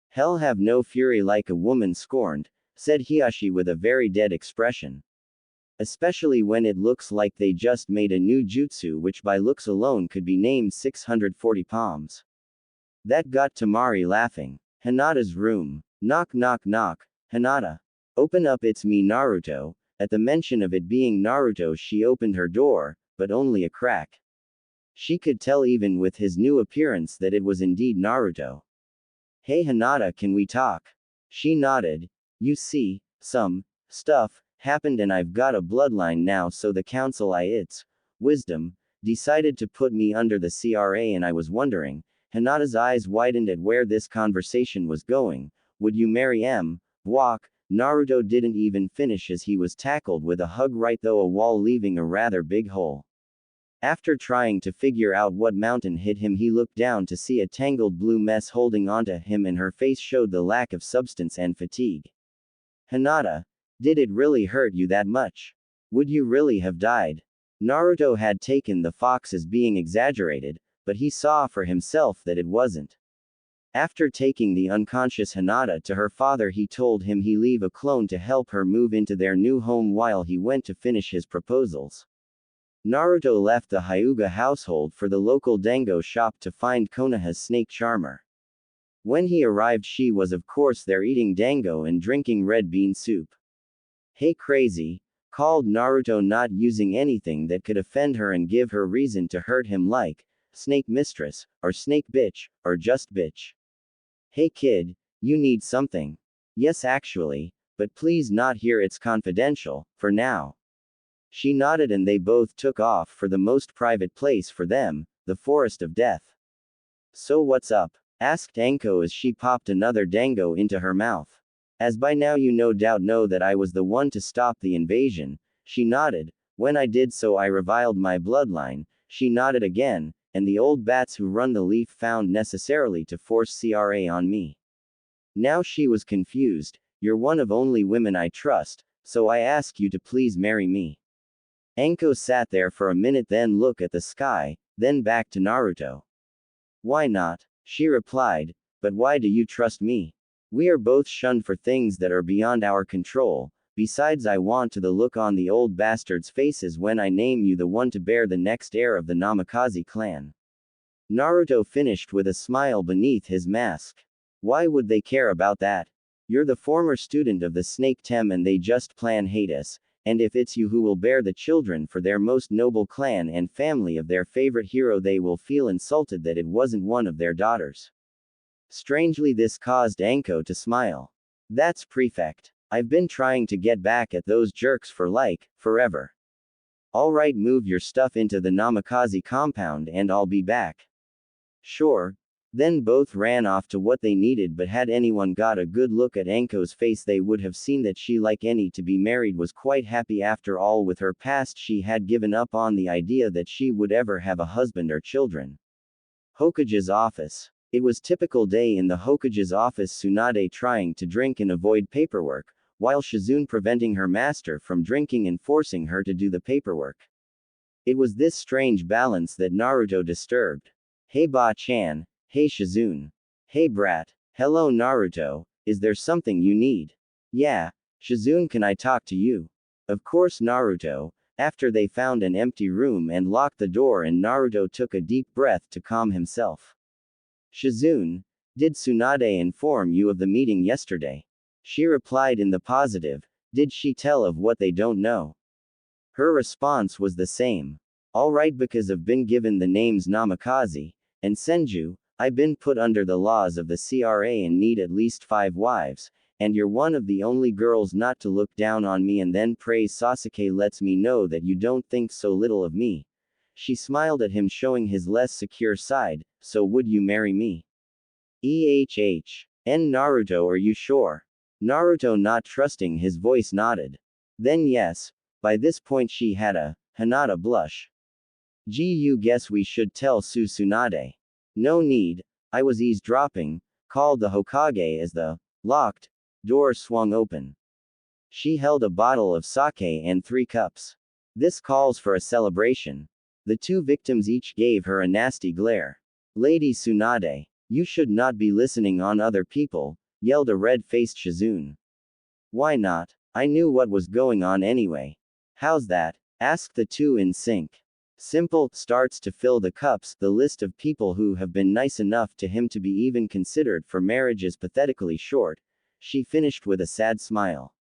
"Hell have no fury like a woman scorned," said Hiyashi with a very dead expression. "Especially when it looks like they just made a new jutsu which by looks alone could be named 640 palms." That got Temari laughing. Hinata's room. Knock knock knock. "Hinata. Open up, it's me Naruto." At the mention of it being Naruto she opened her door, but only a crack. She could tell even with his new appearance that it was indeed Naruto. "Hey Hinata, can we talk?" She nodded. "You see, some stuff happened and I've got a bloodline now, so the council it's wisdom decided to put me under the CRA and I was wondering." Hinata's eyes widened at where this conversation was going. "Would you marry M? Walk?" Naruto didn't even finish as he was tackled with a hug right through a wall, leaving a rather big hole. After trying to figure out what mountain hit him, he looked down to see a tangled blue mess holding onto him and her face showed the lack of substance and fatigue. "Hinata, did it really hurt you that much? Would you really have died?" Naruto had taken the fox as being exaggerated, but he saw for himself that it wasn't. After taking the unconscious Hinata to her father, he told him he leave a clone to help her move into their new home while he went to finish his proposals. Naruto left the Hyuga household for the local dango shop to find Konoha's snake charmer. When he arrived, she was of course there eating dango and drinking red bean soup. "Hey crazy," called Naruto, not using anything that could offend her and give her reason to hurt him, like snake mistress, or snake bitch, or just bitch. "Hey kid, you need something?" "Yes actually, but please not here, it's confidential, for now." She nodded and they both took off for the most private place for them, the Forest of Death. "So what's up?" asked Enko as she popped another dango into her mouth. "As by now you no doubt know that I was the one to stop the invasion." She nodded. "When I did so I reviled my bloodline." She nodded again. "And the old bats who run the leaf found necessarily to force CRA on me." Now she was confused. "You're one of only women I trust, so I ask you to please marry me." Enko sat there for a minute, then looked at the sky, then back to Naruto. "Why not?" she replied. "But why do you trust me? We are both shunned for things that are beyond our control. Besides, I want to the look on the old bastards' faces when I name you the one to bear the next heir of the Namikaze clan." Naruto finished with a smile beneath his mask. "Why would they care about that? You're the former student of the Snake Tem and they just plan hate us, and if it's you who will bear the children for their most noble clan and family of their favorite hero, they will feel insulted that it wasn't one of their daughters." Strangely, this caused Enko to smile. "That's prefect. I've been trying to get back at those jerks for forever. Alright, move your stuff into the Namikaze compound and I'll be back." "Sure." Then both ran off to what they needed, but had anyone got a good look at Enko's face they would have seen that she, like any to be married, was quite happy. After all, with her past she had given up on the idea that she would ever have a husband or children. Hokage's office. It was typical day in the Hokage's office, Tsunade trying to drink and avoid paperwork, while Shizune preventing her master from drinking and forcing her to do the paperwork. It was this strange balance that Naruto disturbed. "Hey Ba-chan." "Hey Shizune." "Hey brat." "Hello Naruto, is there something you need?" "Yeah. Shizune, can I talk to you?" "Of course Naruto." After they found an empty room and locked the door, and Naruto took a deep breath to calm himself. "Shizune, did Tsunade inform you of the meeting yesterday?" She replied in the positive. "Did she tell of what they don't know?" Her response was the same. "Alright, because I've been given the names Namikaze and Senju, I've been put under the laws of the CRA and need at least 5 wives, and you're one of the only girls not to look down on me and then praise Sasuke lets me know that you don't think so little of me." She smiled at him, showing his less secure side. "So would you marry me?" "And Naruto, are you sure?" Naruto, not trusting his voice, nodded. "Then yes." By this point she had a Hinata blush. "Gee, you guess we should tell Tsunade." "No need. I was eavesdropping." called the Hokage as the locked door swung open. She held a bottle of sake and 3 cups. This calls for a celebration. The 2 victims each gave her a nasty glare. Lady Tsunade, you should not be listening on other people, yelled a red-faced Shizune. Why not? I knew what was going on anyway. How's that? Asked the 2 in sync. Simple, starts to fill the cups. The list of people who have been nice enough to him to be even considered for marriage is pathetically short, she finished with a sad smile.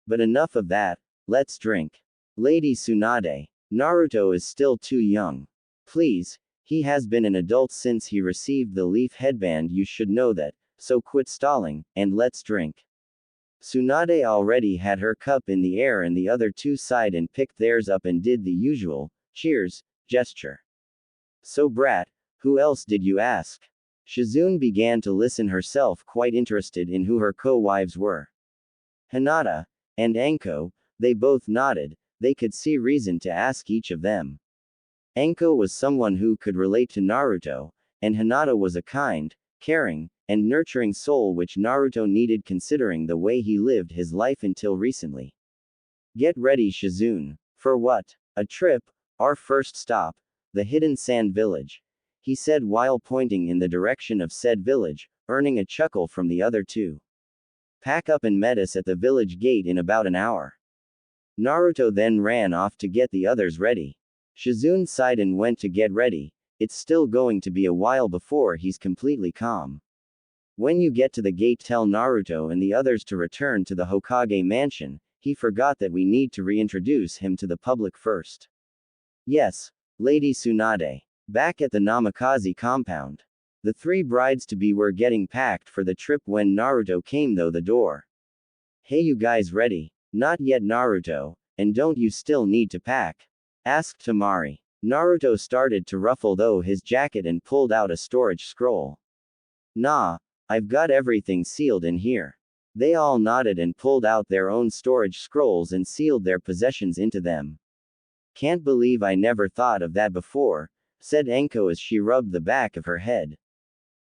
But enough of that, let's drink. Lady Tsunade, Naruto is still too young. Please, he has been an adult since he received the leaf headband. You should know that, so quit stalling, and let's drink. Tsunade already had her cup in the air and the other 2 sighed and picked theirs up and did the usual, cheers, gesture. So brat, who else did you ask? Shizune began to listen herself, quite interested in who her co-wives were. Hinata and Anko, they both nodded, they could see reason to ask each of them. Anko was someone who could relate to Naruto, and Hinata was a kind, caring, and nurturing soul which Naruto needed considering the way he lived his life until recently. Get ready, Shizune. For what? A trip? Our first stop, the hidden sand village, he said while pointing in the direction of said village, earning a chuckle from the other 2. Pack up and meet us at the village gate in about an hour. Naruto then ran off to get the others ready. Shizune sighed and went to get ready. It's still going to be a while before he's completely calm. When you get to the gate, tell Naruto and the others to return to the Hokage mansion. He forgot that we need to reintroduce him to the public first. Yes, Lady Tsunade. Back at the Namikaze compound. The 3 brides-to-be were getting packed for the trip when Naruto came through the door. Hey, you guys ready? Not yet, Naruto, and don't you still need to pack? Asked Temari. Naruto started to ruffle though his jacket and pulled out a storage scroll. Nah, I've got everything sealed in here. They all nodded and pulled out their own storage scrolls and sealed their possessions into them. Can't believe I never thought of that before, said Anko as she rubbed the back of her head.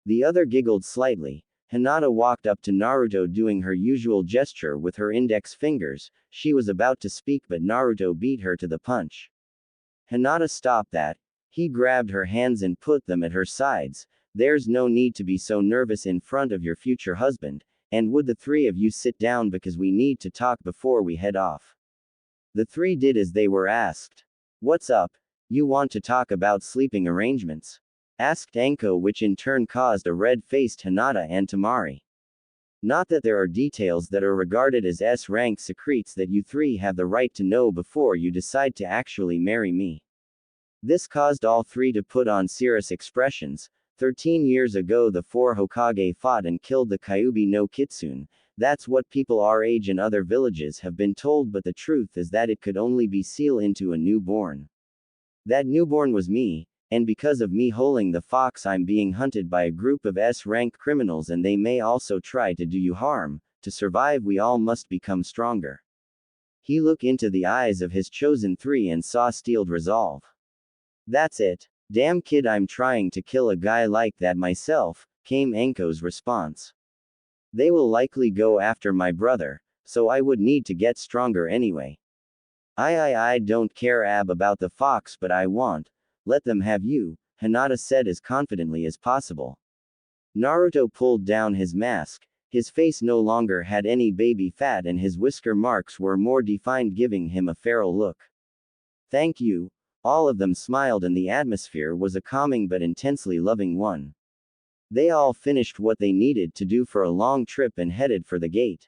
The other giggled slightly. Hinata walked up to Naruto doing her usual gesture with her index fingers. She was about to speak but Naruto beat her to the punch. Hinata stopped that. He grabbed her hands and put them at her sides. There's no need to be so nervous in front of your future husband, and would the 3 of you sit down because we need to talk before we head off. The 3 did as they were asked. What's up? You want to talk about sleeping arrangements? Asked Anko, which in turn caused a red-faced Hinata and Temari. Not that there are details that are regarded as S-rank secrets that you 3 have the right to know before you decide to actually marry me. This caused all 3 to put on serious expressions. 13 years ago the 4 Hokage fought and killed the Kyuubi no Kitsune. That's what people our age in other villages have been told, but the truth is that it could only be seal into a newborn. That newborn was me. And because of me holding the fox, I'm being hunted by a group of S-rank criminals and they may also try to do you harm. To survive we all must become stronger. He looked into the eyes of his chosen 3 and saw steeled resolve. That's it. Damn kid, I'm trying to kill a guy like that myself, came Anko's response. They will likely go after my brother, so I would need to get stronger anyway. I don't care about the fox, but I want. Let them have you, Hinata said as confidently as possible. Naruto pulled down his mask. His face no longer had any baby fat and his whisker marks were more defined, giving him a feral look. Thank you. All of them smiled and the atmosphere was a calming but intensely loving one. They all finished what they needed to do for a long trip and headed for the gate.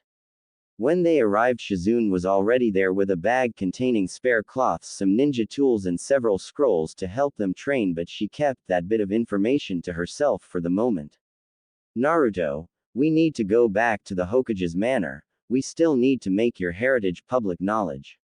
When they arrived, Shizune was already there with a bag containing spare cloths, some ninja tools and several scrolls to help them train, but she kept that bit of information to herself for the moment. Naruto, we need to go back to the Hokage's manor. We still need to make your heritage public knowledge.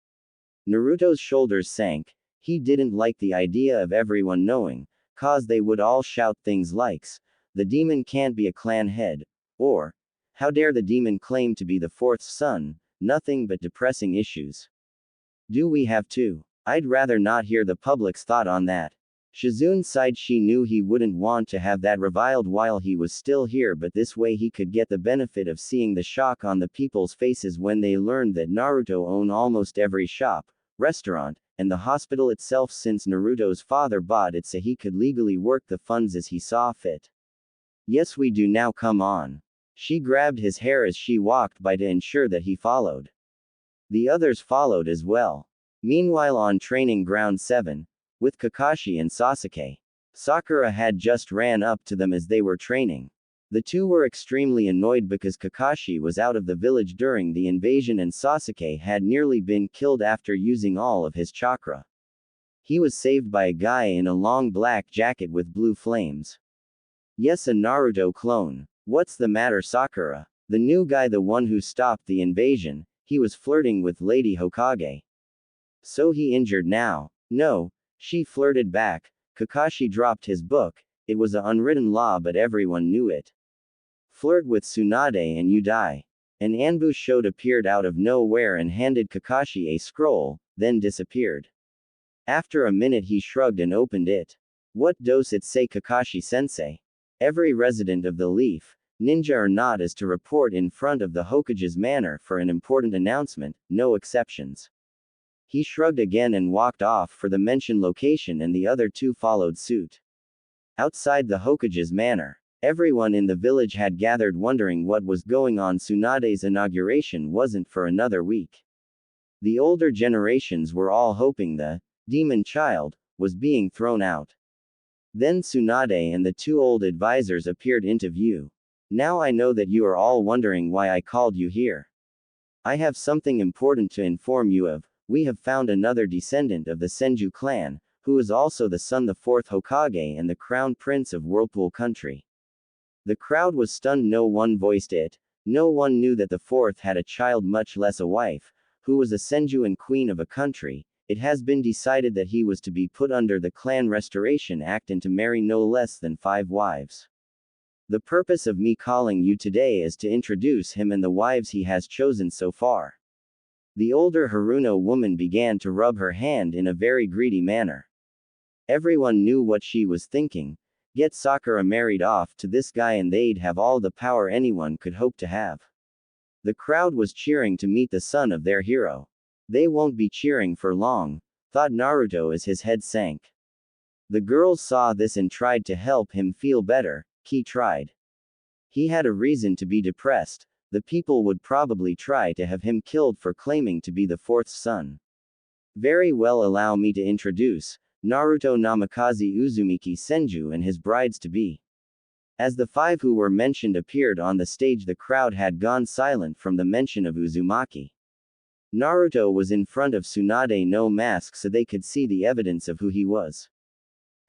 Naruto's shoulders sank. He didn't like the idea of everyone knowing, cause they would all shout things like, the demon can't be a clan head, or, how dare the demon claim to be the 4th son, nothing but depressing issues. Do we have to? I'd rather not hear the public's thought on that. Shizune sighed. She knew he wouldn't want to have that reviled while he was still here, but this way he could get the benefit of seeing the shock on the people's faces when they learned that Naruto owned almost every shop, restaurant, and the hospital itself since Naruto's father bought it so he could legally work the funds as he saw fit. Yes, we do now, come on. She grabbed his hair as she walked by to ensure that he followed. The others followed as well. Meanwhile, on Training Ground 7, with Kakashi and Sasuke, Sakura had just ran up to them as they were training. The two were extremely annoyed because Kakashi was out of the village during the invasion and Sasuke had nearly been killed after using all of his chakra. He was saved by a guy in a long black jacket with blue flames. Yes, a Naruto clone. What's the matter, Sakura? The new guy, the one who stopped the invasion, he was flirting with Lady Hokage. So he injured now? No. She flirted back. Kakashi dropped his book. It was an unwritten law, but everyone knew it. Flirt with Tsunade and you die. An ambush showed appeared out of nowhere and handed Kakashi a scroll, then disappeared. After a minute he shrugged and opened it. What does it say, Kakashi-sensei? Every resident of the Leaf, ninja or not, is to report in front of the Hokage's manor for an important announcement, no exceptions. He shrugged again and walked off for the mentioned location, and the other two followed suit. Outside the Hokage's manor, everyone in the village had gathered wondering what was going on. Tsunade's inauguration wasn't for another week. The older generations were all hoping the demon child was being thrown out. Then Tsunade and the two old advisors appeared into view. Now I know that you are all wondering why I called you here. I have something important to inform you of. We have found another descendant of the Senju clan, who is also the son, the fourth Hokage and the crown prince of Whirlpool Country. The crowd was stunned. No one voiced it. No one knew that the fourth had a child, much less a wife, who was a Senju and queen of a country. It has been decided that he was to be put under the Clan Restoration Act and to marry no less than 5 wives. The purpose of me calling you today is to introduce him and the wives he has chosen so far. The older Haruno woman began to rub her hand in a very greedy manner. Everyone knew what she was thinking. Get Sakura married off to this guy and they'd have all the power anyone could hope to have. The crowd was cheering to meet the son of their hero. They won't be cheering for long, thought Naruto as his head sank. The girls saw this and tried to help him feel better. He tried. He had a reason to be depressed. The people would probably try to have him killed for claiming to be the fourth son. Very well, allow me to introduce Naruto Namikaze Uzumaki Senju and his brides-to-be. As the 5 who were mentioned appeared on the stage, the crowd had gone silent from the mention of Uzumaki. Naruto was in front of Tsunade, no mask, so they could see the evidence of who he was.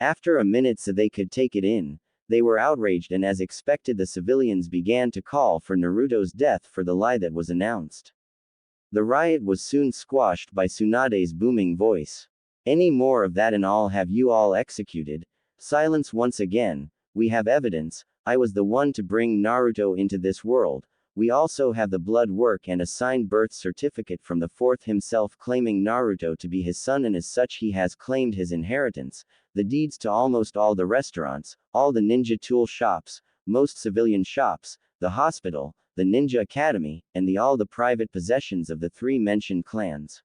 After a minute so they could take it in, they were outraged, and as expected the civilians began to call for Naruto's death for the lie that was announced. The riot was soon squashed by Tsunade's booming voice. Any more of that and I'll have you all executed. Silence once again. We have evidence. I was the one to bring Naruto into this world. We also have the blood work and a signed birth certificate from the fourth himself claiming Naruto to be his son, and as such he has claimed his inheritance. The deeds to almost all the restaurants, all the ninja tool shops, most civilian shops, the hospital, the ninja academy, and all the private possessions of the 3 mentioned clans.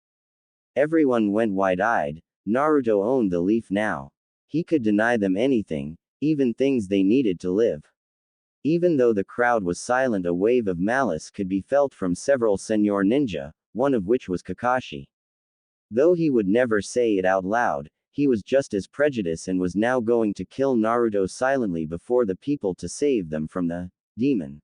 Everyone went wide-eyed. Naruto owned the Leaf now. He could deny them anything, even things they needed to live. Even though the crowd was silent, a wave of malice could be felt from several senior ninja, one of which was Kakashi. Though he would never say it out loud, he was just as prejudiced and was now going to kill Naruto silently before the people to save them from the demon.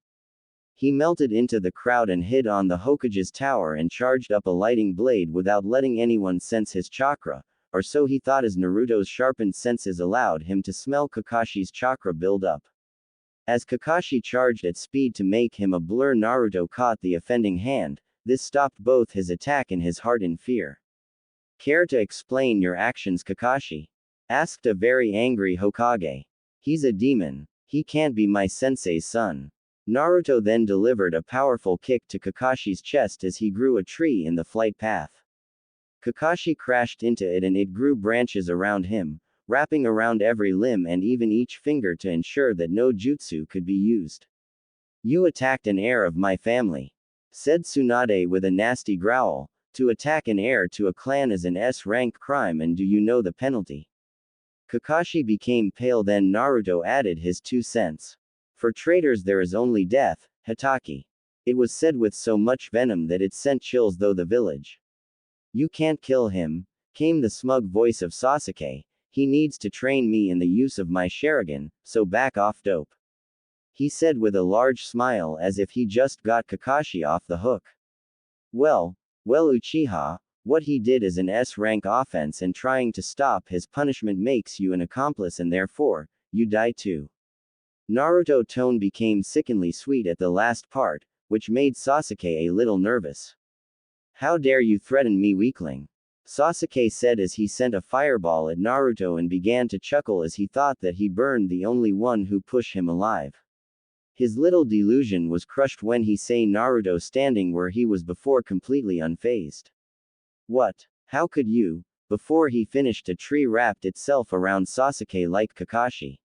He melted into the crowd and hid on the Hokage's tower and charged up a lighting blade without letting anyone sense his chakra, or so he thought, as Naruto's sharpened senses allowed him to smell Kakashi's chakra build up. As Kakashi charged at speed to make him a blur, Naruto caught the offending hand. This stopped both his attack and his heart in fear. Care to explain your actions, Kakashi? Asked a very angry Hokage. He's a demon. He can't be my sensei's son. Naruto then delivered a powerful kick to Kakashi's chest as he grew a tree in the flight path. Kakashi crashed into it and it grew branches around him. wrapping around every limb and even each finger to ensure that no jutsu could be used. You attacked an heir of my family, said Tsunade with a nasty growl. To attack an heir to a clan is an S-rank crime, and do you know the penalty? Kakashi became pale, then Naruto added his 2 cents. For traitors there is only death, Hitaki. It was said with so much venom that it sent chills through the village. You can't kill him, came the smug voice of Sasuke. He needs to train me in the use of my Sharingan, so back off, dope. He said with a large smile as if he just got Kakashi off the hook. Well, Uchiha, what he did is an S-rank offense, and trying to stop his punishment makes you an accomplice, and therefore, you die too. Naruto's tone became sickeningly sweet at the last part, which made Sasuke a little nervous. How dare you threaten me, weakling? Sasuke said as he sent a fireball at Naruto and began to chuckle as he thought that he burned the only one who pushed him alive. His little delusion was crushed when he saw Naruto standing where he was before, completely unfazed. What? How could you? Before he finished, a tree wrapped itself around Sasuke like Kakashi.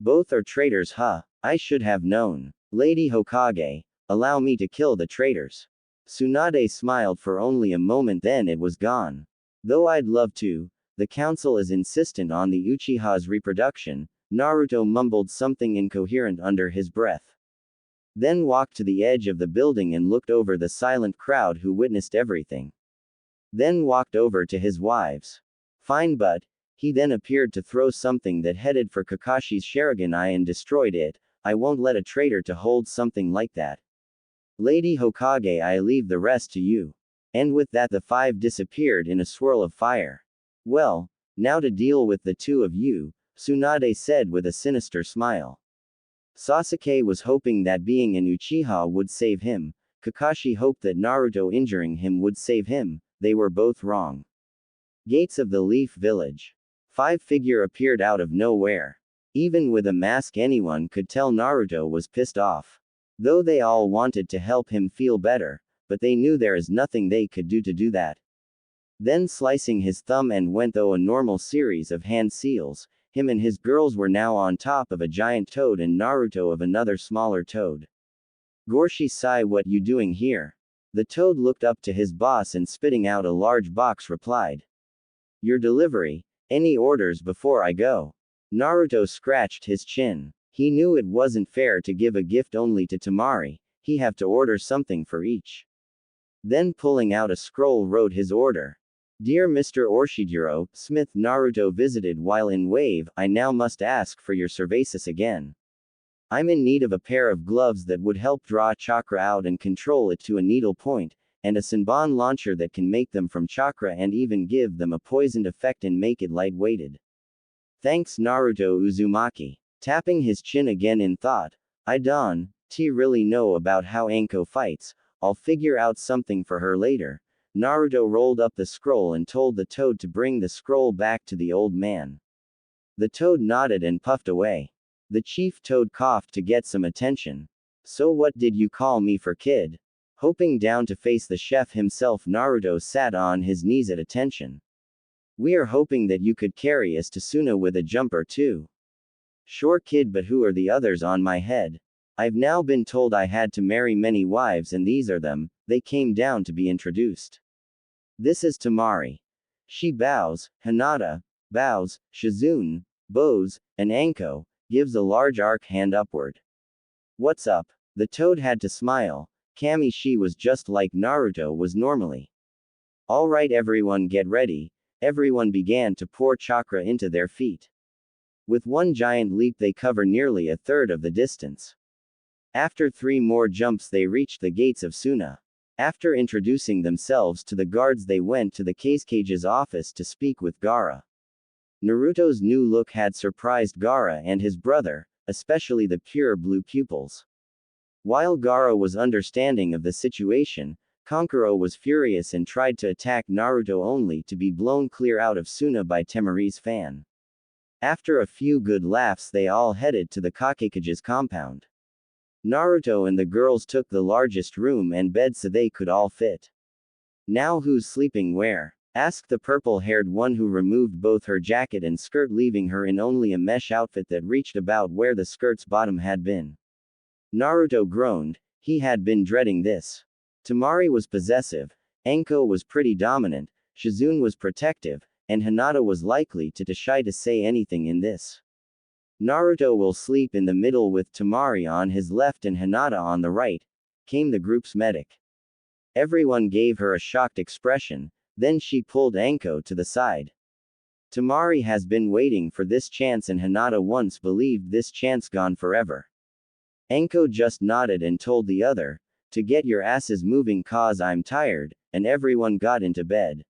Both are traitors, huh? I should have known. Lady Hokage, allow me to kill the traitors. Tsunade smiled for only a moment, then it was gone. Though I'd love to, the council is insistent on the Uchiha's reproduction. Naruto mumbled something incoherent under his breath. Then walked to the edge of the building and looked over the silent crowd who witnessed everything. Then walked over to his wives. Fine, but he then appeared to throw something that headed for Kakashi's Sharingan eye and destroyed it. I won't let a traitor to hold something like that. Lady Hokage, I leave the rest to you. And with that the 5 disappeared in a swirl of fire. Well, now to deal with the 2 of you, Tsunade said with a sinister smile. Sasuke was hoping that being an Uchiha would save him. Kakashi hoped that Naruto injuring him would save him. They were both wrong. Gates of the Leaf Village. 5 figure appeared out of nowhere. Even with a mask anyone could tell Naruto was pissed off. Though they all wanted to help him feel better, but they knew there is nothing they could do to do that. Then slicing his thumb and went through a normal series of hand seals. Him and his girls were now on top of a giant toad and Naruto of another smaller toad. Gorshi Sai, what you doing here? The toad looked up to his boss and spitting out a large box replied. Your delivery. Any orders before I go? Naruto scratched his chin. He knew it wasn't fair to give a gift only to Temari. He have to order something for each. Then pulling out a scroll wrote his order. Dear Mr. Orshijiro, Smith, Naruto visited while in wave. I now must ask for your services again. I'm in need of a pair of gloves that would help draw chakra out and control it to a needle point, and a Senbon launcher that can make them from chakra and even give them a poisoned effect and make it light-weighted. Thanks, Naruto Uzumaki. Tapping his chin again in thought. I don't really know about how Anko fights. I'll figure out something for her later. Naruto rolled up the scroll and told the toad to bring the scroll back to the old man. The toad nodded and puffed away. The chief toad coughed to get some attention. So what did you call me for, kid? Hoping down to face the chef himself, Naruto sat on his knees at attention. We are hoping that you could carry us to Suna with a jump or two. Sure, kid, but who are the others on my head? I've now been told I had to marry many wives, and these are them. They came down to be introduced. This is Temari. She bows, Hinata bows, Shizune bows, and Anko gives a large arc hand upward. What's up? The toad had to smile. Kami, she was just like Naruto was normally. Alright everyone, get ready. Everyone began to pour chakra into their feet. With one giant leap they cover nearly a third of the distance. After 3 more jumps they reached the gates of Suna. After introducing themselves to the guards they went to the Kage's office to speak with Gaara. Naruto's new look had surprised Gaara and his brother, especially the pure blue pupils. While Gaara was understanding of the situation, Kankuro was furious and tried to attack Naruto only to be blown clear out of Suna by Temari's fan. After a few good laughs they all headed to the Kage's compound. Naruto and the girls took the largest room and bed so they could all fit. Now who's sleeping where? Asked the purple-haired one who removed both her jacket and skirt, leaving her in only a mesh outfit that reached about where the skirt's bottom had been. Naruto groaned. He had been dreading this. Temari was possessive, Enko was pretty dominant, Shizune was protective, and Hinata was likely too shy to say anything in this. Naruto will sleep in the middle with Temari on his left and Hinata on the right, came the group's medic. Everyone gave her a shocked expression, then she pulled Enko to the side. Temari has been waiting for this chance and Hinata once believed this chance gone forever. Enko just nodded and told the other, to get your asses moving cause I'm tired, and everyone got into bed.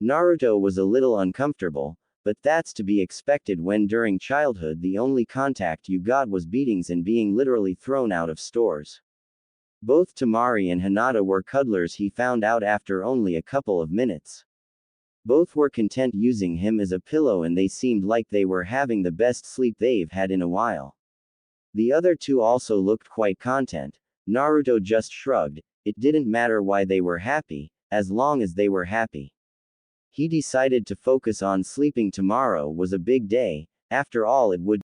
Naruto was a little uncomfortable, but that's to be expected when during childhood the only contact you got was beatings and being literally thrown out of stores. Both Temari and Hinata were cuddlers, he found out after only a couple of minutes. Both were content using him as a pillow and they seemed like they were having the best sleep they've had in a while. The other two also looked quite content. Naruto just shrugged, it didn't matter why they were happy, as long as they were happy. He decided to focus on sleeping. Tomorrow was a big day, after all it would